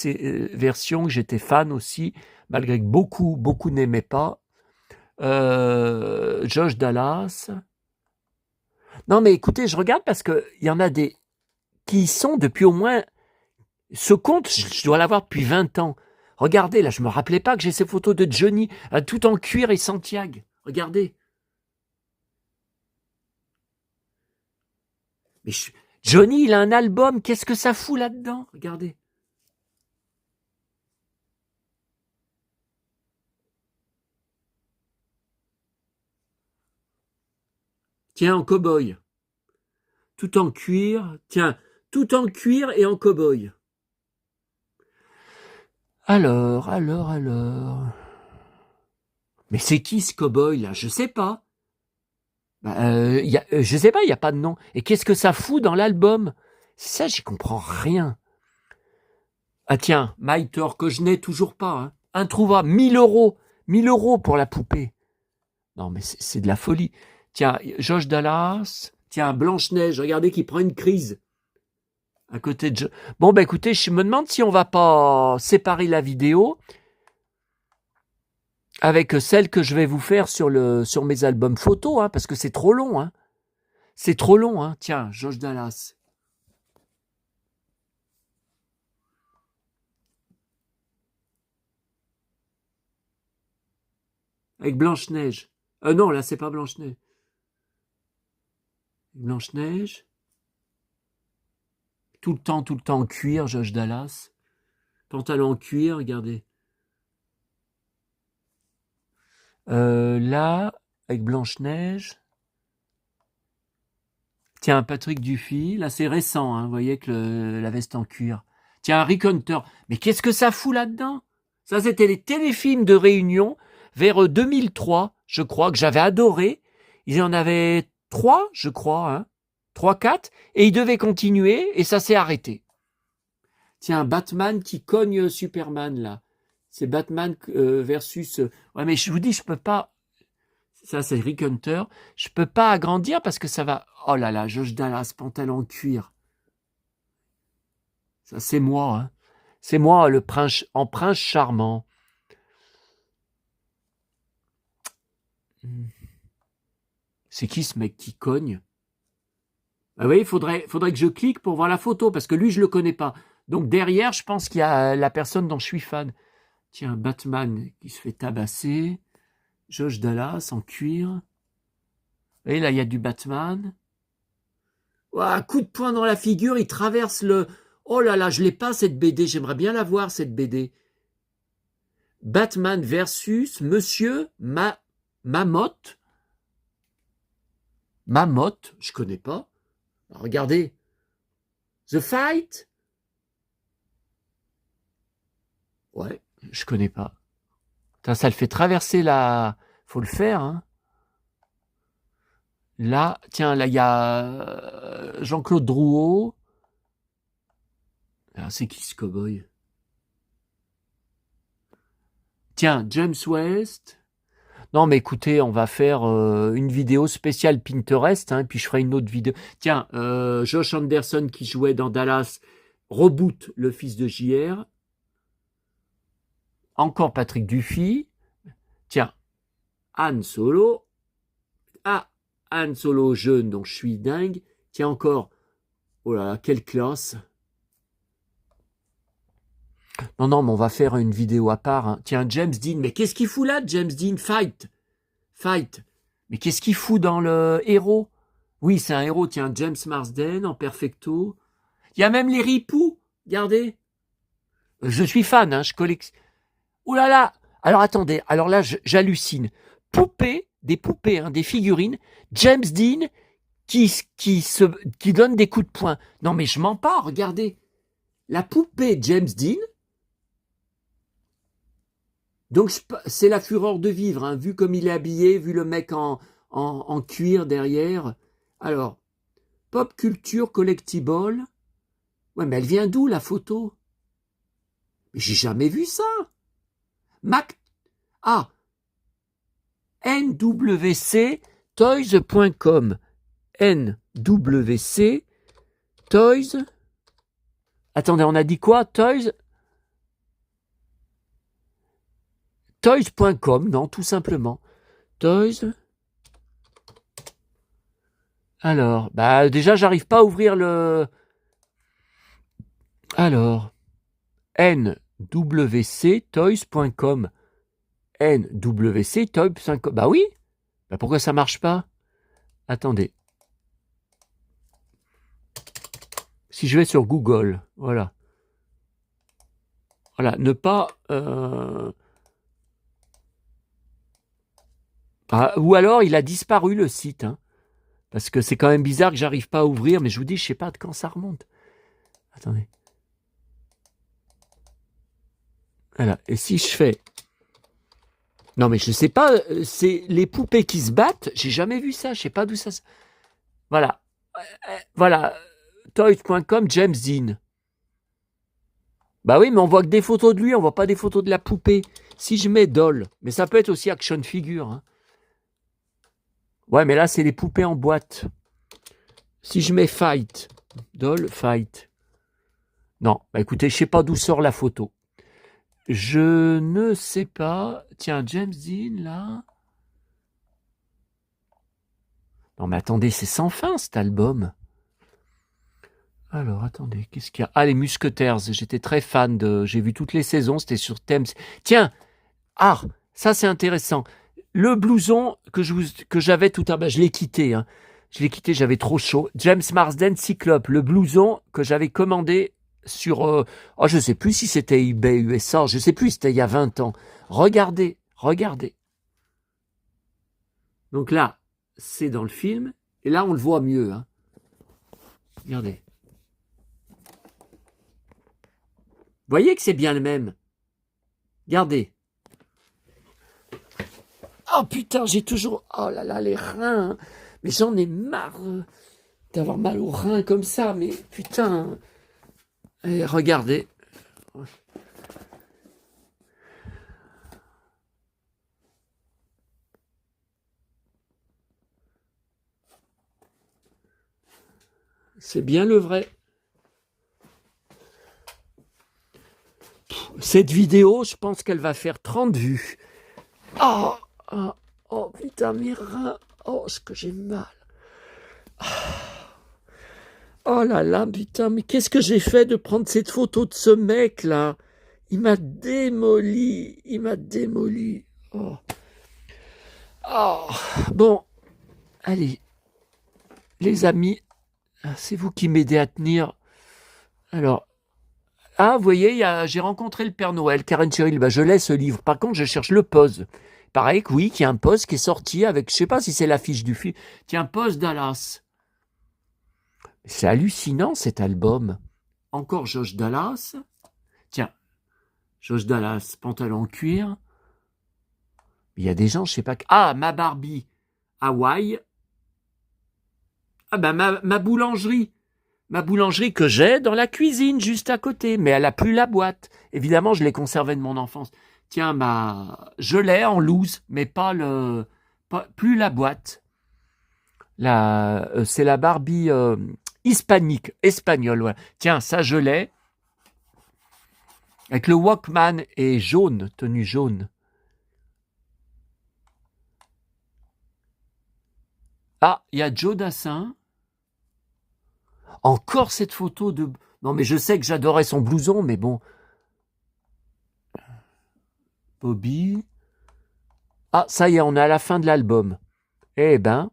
version que j'étais fan aussi, malgré que beaucoup n'aimaient pas. Josh Dallas. Non, mais écoutez, je regarde parce qu'il y en a des qui y sont depuis au moins... Ce compte, je dois l'avoir depuis 20 ans. Regardez, là, je me rappelais pas que j'ai ces photos de Johnny, tout en cuir et Santiago. Regardez. Mais Johnny, il a un album, qu'est-ce que ça fout là-dedans? Regardez. Tiens, en cow-boy. Tout en cuir. Tiens, tout en cuir et en cow-boy. Alors. Mais c'est qui ce cow-boy là? Je sais pas. Je sais pas, il n'y a pas de nom. Et qu'est-ce que ça fout dans l'album? Ça, j'y comprends rien. Ah tiens, Maïtor, que je n'ai toujours pas. Hein. Introuvable, 1000 euros. 1000 euros pour la poupée. Non, mais c'est de la folie. Tiens, Josh Dallas. Tiens, Blanche-Neige, regardez qui prend une crise. À côté de... Bon, bah écoutez, je me demande si on va pas séparer la vidéo avec celle que je vais vous faire sur mes albums photos, hein, parce que c'est trop long. Hein. C'est trop long. Hein. Tiens, Josh Dallas. Avec Blanche-Neige. Non, là, c'est pas Blanche-Neige. Blanche-Neige. Tout le temps en cuir, Josh Dallas. Pantalon en cuir, regardez. Là, avec Blanche-Neige. Tiens, Patrick Dufy. Là, c'est récent, hein, vous voyez que la veste en cuir. Tiens, Rick Hunter. Mais qu'est-ce que ça fout là-dedans? Ça, c'était les téléfilms de Réunion vers 2003, je crois, que j'avais adoré. Il y en avait 3, je crois, hein. 3, 4, et il devait continuer, et ça s'est arrêté. Tiens, Batman qui cogne Superman, là. C'est Batman versus... Ouais, mais je vous dis, je peux pas... Ça, c'est Rick Hunter. Je peux pas agrandir parce que ça va... Oh là là, Josh Dallas, pantalon en cuir. Ça, c'est moi, hein. C'est moi, le prince, en prince charmant. C'est qui ce mec qui cogne? Ah oui, faudrait que je clique pour voir la photo, parce que lui, je le connais pas. Donc derrière, je pense qu'il y a la personne dont je suis fan. Tiens, Batman qui se fait tabasser. Josh Dallas en cuir. Et là, il y a du Batman. Ouah, coup de poing dans la figure, il traverse le... Oh là là, je l'ai pas cette BD, j'aimerais bien la voir cette BD. Batman versus Monsieur Mamotte. Mamotte, je connais pas. Alors, regardez. The Fight. Ouais, je connais pas. Putain, ça le fait traverser la... Faut le faire, hein. Là, tiens, là, il y a Jean-Claude Drouot. Ah, c'est qui ce cow-boy? Tiens, James West. Non, mais écoutez, on va faire une vidéo spéciale Pinterest, hein, puis je ferai une autre vidéo. Tiens, Josh Anderson qui jouait dans Dallas, Reboot, le fils de JR. Encore Patrick Dufy. Tiens, Han Solo. Ah, Han Solo jeune, dont je suis dingue. Tiens, encore. Oh là là, quelle classe. Non, non, mais on va faire une vidéo à part. Hein. Tiens, James Dean. Mais qu'est-ce qu'il fout là, James Dean? Fight. Mais qu'est-ce qu'il fout dans le héros? Oui, c'est un héros. Tiens, James Marsden en perfecto. Il y a même les ripoux. Regardez. Je suis fan, hein, je collectionne. Ouh là là. Alors attendez. Alors là, j'hallucine. Poupées, des poupées, hein, des figurines. James Dean qui donne des coups de poing. Non, mais je mens pas. Regardez. La poupée James Dean. Donc, c'est la fureur de vivre, hein, vu comme il est habillé, vu le mec en cuir derrière. Alors, Pop Culture Collectible. Ouais, mais elle vient d'où, la photo? Mais j'ai jamais vu ça. nwctoys.com. nwctoys. Attendez, on a dit quoi? Toys.com, non, tout simplement. Toys. Alors, bah déjà, j'arrive pas à ouvrir le... Alors, nwctoys.com. nwctoys.com. Bah oui. Bah pourquoi ça marche pas? Attendez. Si je vais sur Google, voilà. Voilà, ne pas... Ah, ou alors, il a disparu le site, hein, parce que c'est quand même bizarre que j'arrive pas à ouvrir, mais je vous dis, je sais pas de quand ça remonte. Attendez. Voilà, et si je fais... Non, mais je sais pas, c'est les poupées qui se battent, j'ai jamais vu ça, je sais pas d'où ça... Voilà, voilà, toys.com, James Dean. Bah oui, mais on voit que des photos de lui, on voit pas des photos de la poupée. Si je mets doll, mais ça peut être aussi action figure, hein. Ouais, mais là, c'est les poupées en boîte. Si je mets fight, doll, fight. Non, bah écoutez, je sais pas d'où sort la photo. Je ne sais pas. Tiens, James Dean, là. Non, mais attendez, c'est sans fin, cet album. Alors, attendez, qu'est-ce qu'il y a? Ah, les Musketeers, j'étais très fan de... J'ai vu toutes les saisons, c'était sur Thames. Tiens, ah, ça c'est intéressant. Le blouson que j'avais tout à l'heure, je l'ai quitté, hein. Je l'ai quitté, j'avais trop chaud. James Marsden Cyclope, le blouson que j'avais commandé sur... oh, je sais plus si c'était eBay USA, je sais plus, c'était il y a 20 ans. Regardez, regardez. Donc là, c'est dans le film, et là on le voit mieux, hein. Regardez. Vous voyez que c'est bien le même. Regardez. Oh putain, j'ai toujours... Oh là là, les reins. Mais j'en ai marre d'avoir mal aux reins comme ça. Mais putain. Et regardez. C'est bien le vrai. Cette vidéo, je pense qu'elle va faire 30 vues. Oh, oh, oh putain, mes reins. Oh, ce que j'ai mal. Oh là là, putain, mais qu'est-ce que j'ai fait de prendre cette photo de ce mec-là? Il m'a démoli. Il m'a démoli. Oh. Oh. Bon, allez. Les amis, c'est vous qui m'aidez à tenir. Alors, ah, vous voyez, j'ai rencontré le Père Noël, Karen Cheryl. Bah, je l'ai ce livre. Par contre, je cherche le Pose. Pareil que oui, qu'il y a un Pose qui est sorti avec, je sais pas si c'est l'affiche du film. Tiens, Pose Dallas. C'est hallucinant cet album. Encore Josh Dallas. Tiens, Josh Dallas, pantalon en cuir. Il y a des gens, je sais pas. Ah, ma Barbie, Hawaï. Ah ben ma boulangerie. Ma boulangerie que j'ai dans la cuisine, juste à côté. Mais elle a plus la boîte. Évidemment, je l'ai conservée de mon enfance. Tiens, je l'ai en loose, mais plus la boîte. C'est la Barbie hispanique, espagnole. Ouais. Tiens, ça, je l'ai. Avec le Walkman et jaune, tenue jaune. Ah, il y a Joe Dassin. Encore cette photo de... Non, mais je sais que j'adorais son blouson, mais bon. Bobby. Ah, ça y est, on est à la fin de l'album. Eh ben,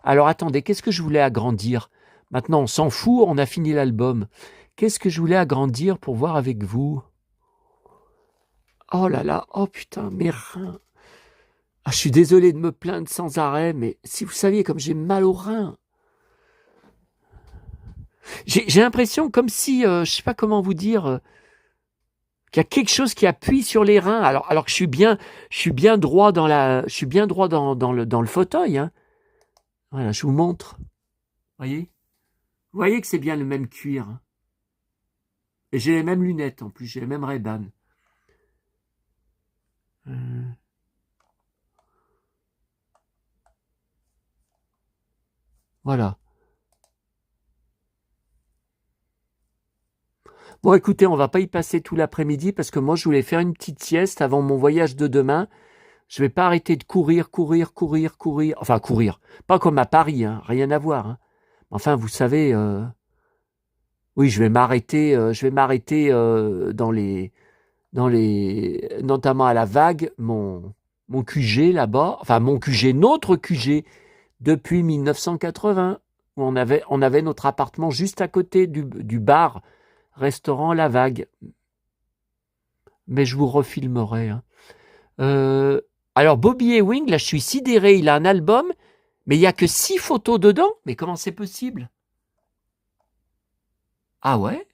alors attendez, qu'est-ce que je voulais agrandir? Maintenant, on s'en fout, on a fini l'album. Qu'est-ce que je voulais agrandir pour voir avec vous? Oh là là, oh putain, mes reins. Ah, je suis désolé de me plaindre sans arrêt, mais si vous saviez comme j'ai mal aux reins. J'ai l'impression comme si, je sais pas comment vous dire, qu'il y a quelque chose qui appuie sur les reins, alors que je suis bien droit dans le fauteuil, hein. Voilà, je vous montre. Voyez? Vous voyez que c'est bien le même cuir, hein. Et j'ai les mêmes lunettes en plus, j'ai les mêmes Ray-Ban. Voilà. Bon, écoutez, on va pas y passer tout l'après-midi parce que moi, je voulais faire une petite sieste avant mon voyage de demain. Je vais pas arrêter de courir. Enfin, courir. Pas comme à Paris, hein, rien à voir, hein. Enfin, vous savez, oui, je vais m'arrêter notamment à la Vague, mon QG là-bas, enfin mon QG, notre QG, depuis 1980, où on avait notre appartement juste à côté du bar, restaurant La Vague. Mais je vous refilmerai, hein. Alors Bobby Ewing, là je suis sidéré, il a un album, mais il n'y a que 6 photos dedans. Mais comment c'est possible? Ah ouais?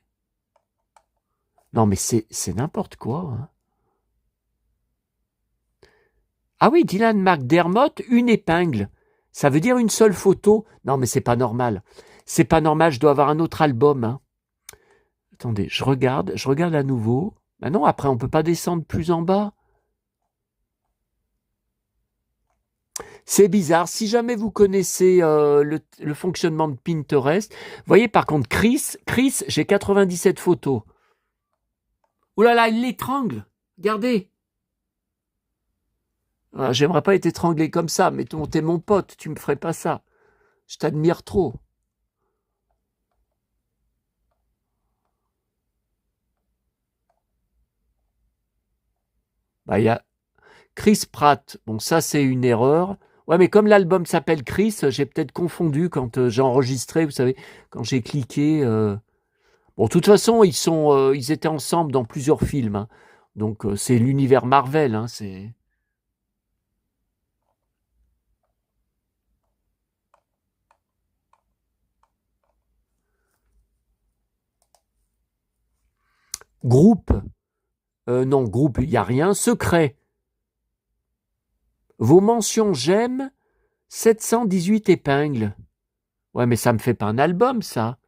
Non mais c'est n'importe quoi, hein. Ah oui, Dylan McDermott, une épingle. Ça veut dire une seule photo. Non mais c'est pas normal. C'est pas normal, je dois avoir un autre album, hein. Attendez, je regarde à nouveau. Ben non, après on peut pas descendre plus en bas. C'est bizarre. Si jamais vous connaissez le fonctionnement de Pinterest, voyez par contre Chris, j'ai 97 photos. Ouh là là, il l'étrangle. Regardez. Ah, j'aimerais pas être étranglé comme ça, mais t'es mon pote, tu me ferais pas ça. Je t'admire trop. Bah, il y a Chris Pratt. Bon, ça, c'est une erreur. Ouais, mais comme l'album s'appelle Chris, j'ai peut-être confondu quand j'ai enregistré, vous savez, quand j'ai cliqué. Bon, de toute façon, ils étaient ensemble dans plusieurs films, hein. Donc, c'est l'univers Marvel, hein, c'est... Groupe. Non, groupe, il n'y a rien. Secret. Vos mentions j'aime, 718 épingles. Ouais, mais ça me fait pas un album, ça.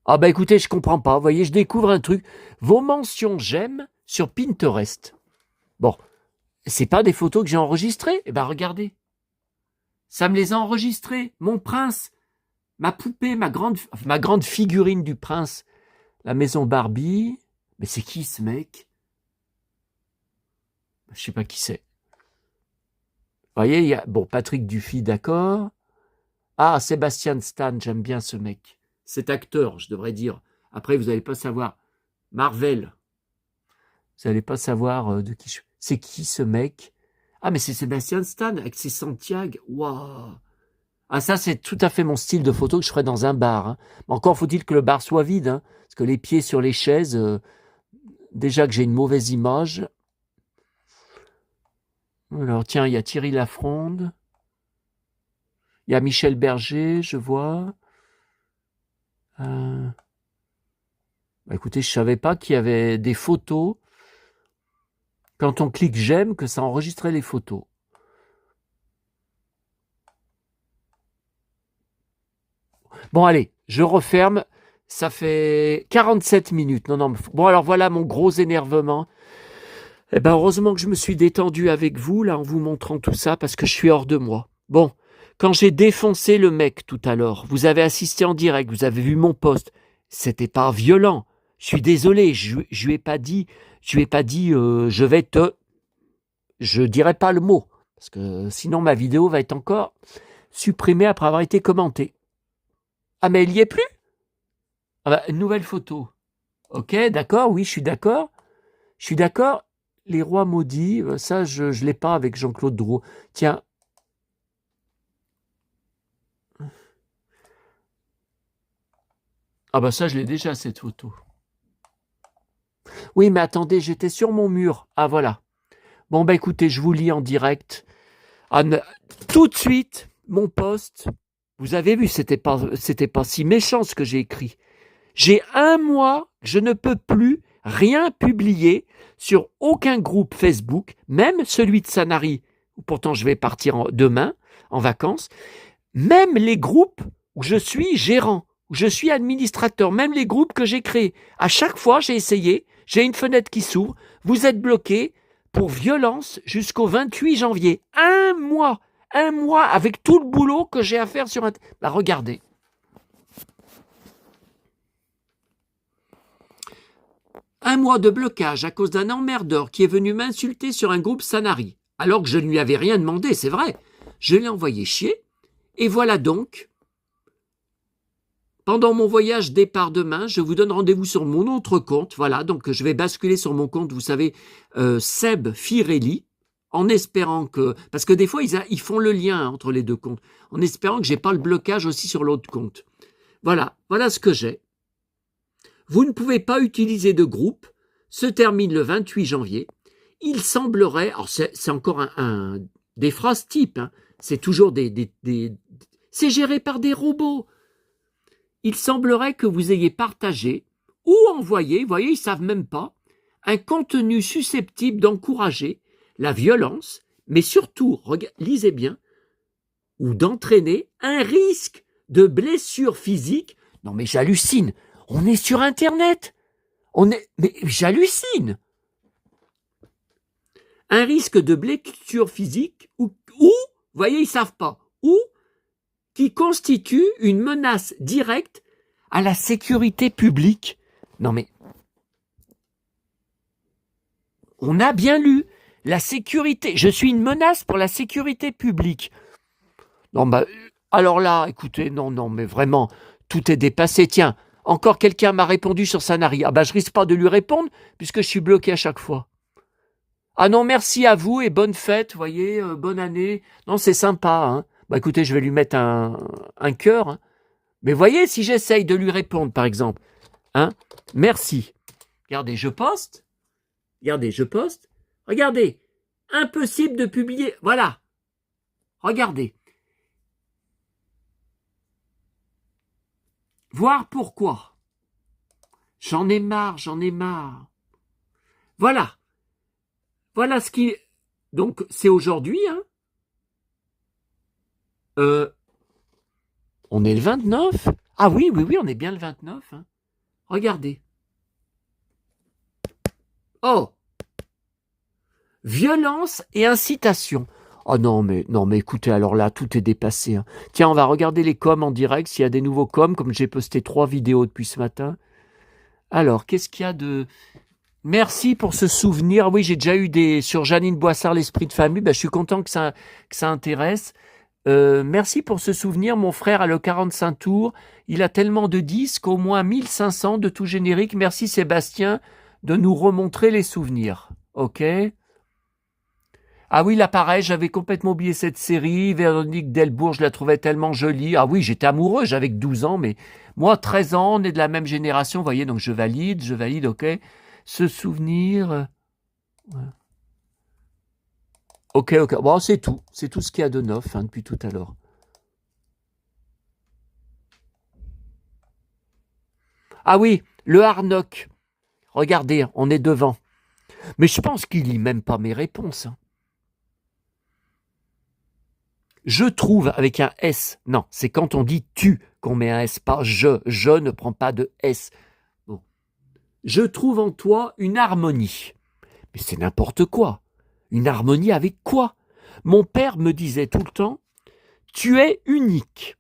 Ah bah écoutez, je comprends pas. Vous voyez, je découvre un truc. Vos mentions j'aime sur Pinterest. Bon, c'est pas des photos que j'ai enregistrées. Eh ben regardez. Ça me les a enregistrées. Mon prince, ma poupée, ma grande figurine du prince. La maison Barbie. Mais c'est qui ce mec? Je sais pas qui c'est. Vous voyez, il y a... Bon, Patrick Dufy, d'accord. Ah, Sébastien Stan, j'aime bien ce mec. Cet acteur, je devrais dire. Après, vous n'allez pas savoir. Marvel. Vous n'allez pas savoir de qui je... C'est qui ce mec? Ah, mais c'est Sébastien Stan avec ses Santiago. Waouh! Ah, ça, c'est tout à fait mon style de photo que je ferais dans un bar, hein. Mais encore faut-il que le bar soit vide, hein, parce que les pieds sur les chaises, déjà que j'ai une mauvaise image. Alors, tiens, il y a Thierry Lafronde. Il y a Michel Berger, je vois. Bah, écoutez, je savais pas qu'il y avait des photos. Quand on clique j'aime, que ça enregistrait les photos. Bon, allez, je referme. Ça fait 47 minutes. Non, non. Bon, alors voilà mon gros énervement. Eh ben, heureusement que je me suis détendu avec vous, là, en vous montrant tout ça, parce que je suis hors de moi. Bon, quand j'ai défoncé le mec tout à l'heure, vous avez assisté en direct, vous avez vu mon post. C'était pas violent. Je suis désolé, je lui ai pas dit, je vais te... Je dirai pas le mot, parce que sinon ma vidéo va être encore supprimée après avoir été commentée. Ah, mais il y est plus? Ah bah, une nouvelle photo. Ok, d'accord, oui, je suis d'accord. Je suis d'accord. Les rois maudits, ça, je ne l'ai pas avec Jean-Claude Drouot. Tiens. Ah bah ça, je l'ai déjà, cette photo. Oui, mais attendez, j'étais sur mon mur. Ah, voilà. Bon, bah écoutez, je vous lis en direct. Ah, tout de suite, mon post. Vous avez vu, c'était pas si méchant ce que j'ai écrit. J'ai un mois, je ne peux plus rien publier sur aucun groupe Facebook, même celui de Sanary, où pourtant je vais partir demain en vacances, même les groupes où je suis gérant, où je suis administrateur, même les groupes que j'ai créés. À chaque fois, j'ai essayé, j'ai une fenêtre qui s'ouvre, vous êtes bloqué pour violence jusqu'au 28 janvier. Un mois avec tout le boulot que j'ai à faire sur Internet. Bah, regardez. Un mois de blocage à cause d'un emmerdeur qui est venu m'insulter sur un groupe Sanary, alors que je ne lui avais rien demandé, c'est vrai. Je l'ai envoyé chier, et voilà donc. Pendant mon voyage départ demain, je vous donne rendez-vous sur mon autre compte. Voilà, donc je vais basculer sur mon compte, vous savez, Seb Firelli, en espérant que... Parce que des fois, ils font le lien entre les deux comptes, en espérant que je n'ai pas le blocage aussi sur l'autre compte. Voilà ce que j'ai. Vous ne pouvez pas utiliser de groupe, se termine le 28 janvier. Il semblerait, alors c'est encore des phrases types, hein, c'est toujours c'est géré par des robots. Il semblerait que vous ayez partagé ou envoyé, vous voyez, ils ne savent même pas, un contenu susceptible d'encourager la violence, mais surtout, lisez bien, ou d'entraîner un risque de blessure physique. Non mais j'hallucine. On est sur Internet. Mais j'hallucine. Un risque de blessure physique ou vous voyez, ils ne savent pas, ou qui constitue une menace directe à la sécurité publique. Non mais, on a bien lu, la sécurité, je suis une menace pour la sécurité publique. Non, bah, alors là, écoutez, non, mais vraiment, tout est dépassé. Tiens, encore quelqu'un m'a répondu sur Sanari. Ah bah, je risque pas de lui répondre, puisque je suis bloqué à chaque fois. Ah non, merci à vous et bonne fête, voyez, bonne année. Non, c'est sympa, hein. Bah écoutez, je vais lui mettre un cœur, hein. Mais voyez, si j'essaye de lui répondre, par exemple, hein, merci. Regardez, je poste. Regardez, impossible de publier. Voilà. Regardez. Voir pourquoi. J'en ai marre. Voilà. Voilà ce qui... Donc, c'est aujourd'hui, hein. On est le 29. Ah oui, on est bien le 29. Hein. Regardez. Oh. Violence et incitation. Oh non, mais écoutez, alors là, tout est dépassé. Hein. Tiens, on va regarder les coms en direct, s'il y a des nouveaux coms, comme j'ai posté 3 vidéos depuis ce matin. Alors, qu'est-ce qu'il y a de... Merci pour ce souvenir. Oui, j'ai déjà eu des... Sur Janine Boissard, l'esprit de famille, ben, je suis content que ça intéresse. Merci pour ce souvenir. Mon frère a le 45 tours. Il a tellement de disques, au moins 1500 de tout générique. Merci Sébastien de nous remontrer les souvenirs. Ok. Ah oui, là pareil, j'avais complètement oublié cette série. Véronique Delbourg, je la trouvais tellement jolie. Ah oui, j'étais amoureux, j'avais que 12 ans, mais moi, 13 ans, on est de la même génération, vous voyez, donc je valide, ok. Ce souvenir... Ok. Bon, c'est tout ce qu'il y a de neuf, hein, depuis tout à l'heure. Ah oui, le Harnock. Regardez, on est devant. Mais je pense qu'il lit même pas mes réponses. Hein. Je trouve avec un S. Non, c'est quand on dit tu qu'on met un S, pas je. Je ne prend pas de S. Bon. Je trouve en toi une harmonie. Mais c'est n'importe quoi. Une harmonie avec quoi? Mon père me disait tout le temps, tu es unique.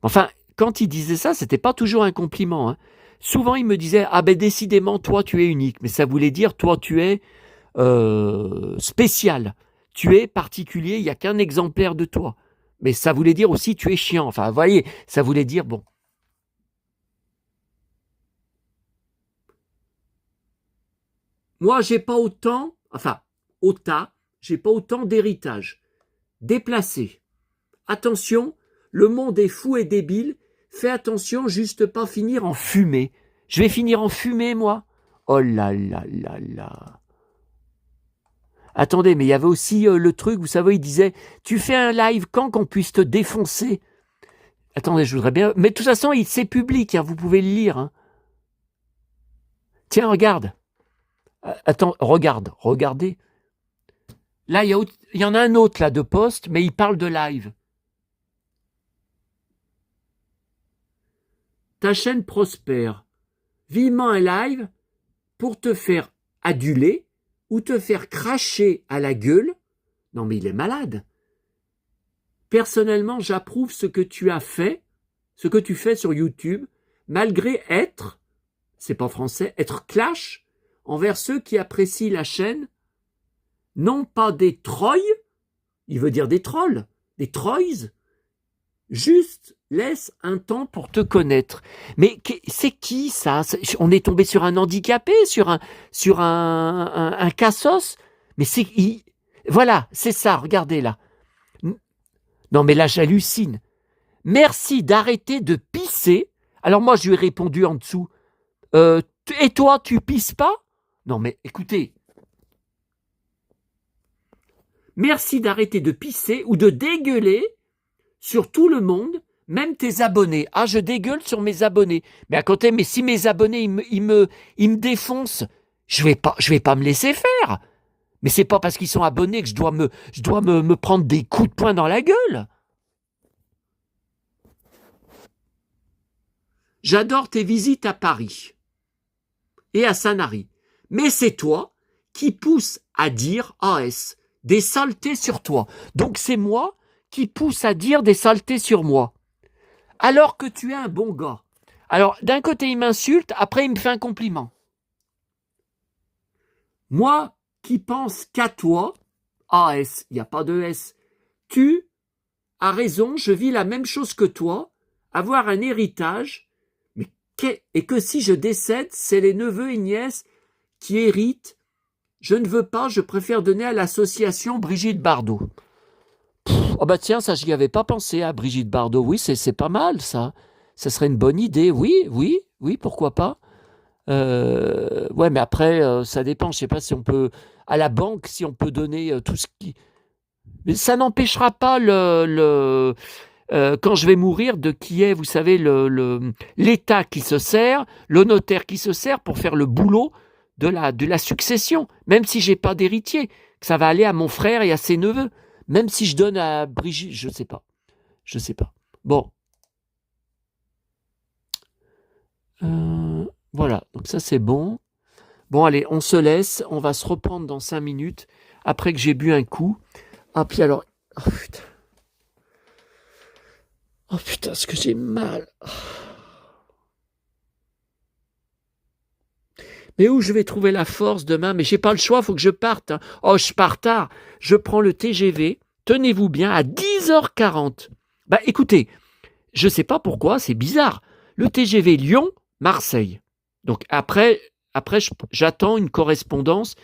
Enfin, quand il disait ça, c'était pas toujours un compliment. Hein. Souvent, il me disait, ah ben décidément, toi, tu es unique. Mais ça voulait dire, toi, tu es spécial. Tu es particulier, il n'y a qu'un exemplaire de toi. Mais ça voulait dire aussi, tu es chiant. Enfin, vous voyez, ça voulait dire, bon. Moi, j'ai pas autant, j'ai pas autant d'héritage. Déplacé. Attention, le monde est fou et débile. Fais attention, juste pas finir en fumée. Je vais finir en fumée, moi. Oh là là là là. Attendez, mais il y avait aussi le truc, vous savez, il disait, tu fais un live quand qu'on puisse te défoncer. Attendez, je voudrais bien... Mais de toute façon, c'est public, hein, vous pouvez le lire. Hein. Tiens, regarde. Attends, regardez. Là, il y en a un autre là de post, mais il parle de live. Ta chaîne prospère. Vivement un live pour te faire aduler ou te faire cracher à la gueule. Non, mais il est malade. Personnellement, j'approuve ce que tu as fait, ce que tu fais sur YouTube, malgré être, c'est pas français, être clash envers ceux qui apprécient la chaîne, non pas des trolls, il veut dire des trolls, des trolls, juste laisse un temps pour te connaître. Mais c'est qui ça? On est tombé sur un handicapé, sur un cassos? Mais c'est... Voilà, c'est ça, regardez là. Non mais là j'hallucine. Merci d'arrêter de pisser. Alors moi je lui ai répondu en dessous. Et toi tu pisses pas? Non mais écoutez. Merci d'arrêter de pisser ou de dégueuler sur tout le monde, même tes abonnés. Ah, je dégueule sur mes abonnés. Mais à côté, mais si mes abonnés ils me défoncent, je vais pas me laisser faire. Mais c'est pas parce qu'ils sont abonnés que je dois me prendre des coups de poing dans la gueule. J'adore tes visites à Paris et à Sanary. Mais c'est toi qui pousse à dire AS. des saletés sur toi. Donc c'est moi qui pousse à dire des saletés sur moi. Alors que tu es un bon gars. Alors d'un côté il m'insulte, après il me fait un compliment. Moi qui pense qu'à toi, AS, il n'y a pas de S, tu as raison, je vis la même chose que toi, avoir un héritage, et que si je décède, c'est les neveux et nièces qui héritent. Je ne veux pas, je préfère donner à l'association Brigitte Bardot. Oh bah tiens, ça, je n'y avais pas pensé à Brigitte Bardot. Oui, c'est pas mal, ça. Ça serait une bonne idée. Oui, pourquoi pas. Ouais, mais après, ça dépend. Je sais pas si on peut, à la banque, si on peut donner tout ce qui... Mais ça n'empêchera pas quand je vais mourir, de qui est, vous savez, l'État qui se sert, le notaire qui se sert pour faire le boulot de la succession, même si j'ai pas d'héritier, que ça va aller à mon frère et à ses neveux, même si je donne à Brigitte, je sais pas. Bon, voilà, donc ça c'est bon. Bon, allez, on se laisse, on va se reprendre dans 5 minutes, après que j'ai bu un coup. Ah, puis alors, oh putain, ce que j'ai mal. Mais où je vais trouver la force demain? Mais j'ai pas le choix, faut que je parte. Hein. Oh, je pars tard. Je prends le TGV, tenez-vous bien, à 10h40. Bah écoutez, je sais pas pourquoi, c'est bizarre. Le TGV Lyon-Marseille. Donc après j'attends une correspondance.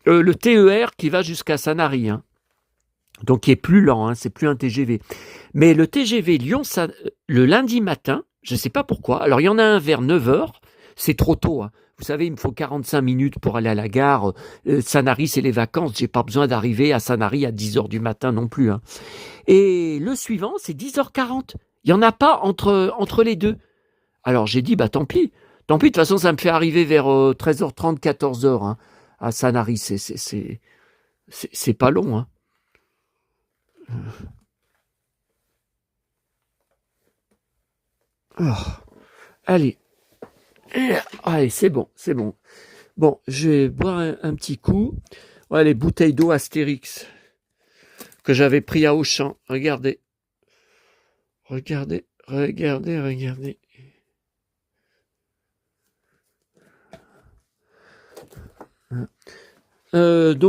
Le TER qui va jusqu'à Sanary. Hein. Donc qui est plus lent, hein, c'est plus un TGV. Mais le TGV Lyon, le lundi matin, je sais pas pourquoi. Alors il y en a un vers 9h, c'est trop tôt. Hein. Vous savez, il me faut 45 minutes pour aller à la gare. Sanary, c'est les vacances. J'ai pas besoin d'arriver à Sanary à 10h du matin non plus. Hein. Et le suivant, c'est 10h40. Il n'y en a pas entre les deux. Alors j'ai dit, bah tant pis. Tant pis, de toute façon, ça me fait arriver vers 13h30, 14h hein, à Sanary. C'est pas long. Hein. Oh. Allez. Allez, c'est bon. Bon, je vais boire un petit coup. Ouais, les bouteilles d'eau Astérix que j'avais pris à Auchan. Regardez. Donc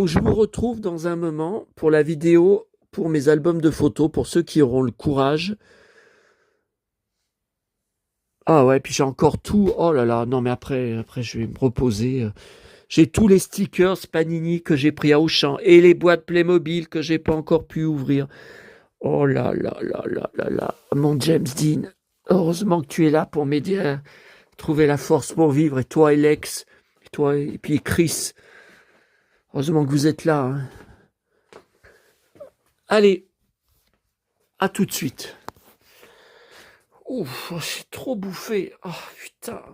je vous retrouve dans un moment pour la vidéo, pour mes albums de photos, pour ceux qui auront le courage. Ah ouais, puis j'ai encore tout. Oh là là, non mais après je vais me reposer. J'ai tous les stickers Panini que j'ai pris à Auchan et les boîtes Playmobil que j'ai pas encore pu ouvrir. Oh là là là là là là, mon James Dean. Heureusement que tu es là pour m'aider à trouver la force pour vivre. Et toi, Alex, et toi, et puis Chris. Heureusement que vous êtes là. Hein. Allez, à tout de suite. Ouf, j'ai trop bouffé. Oh putain.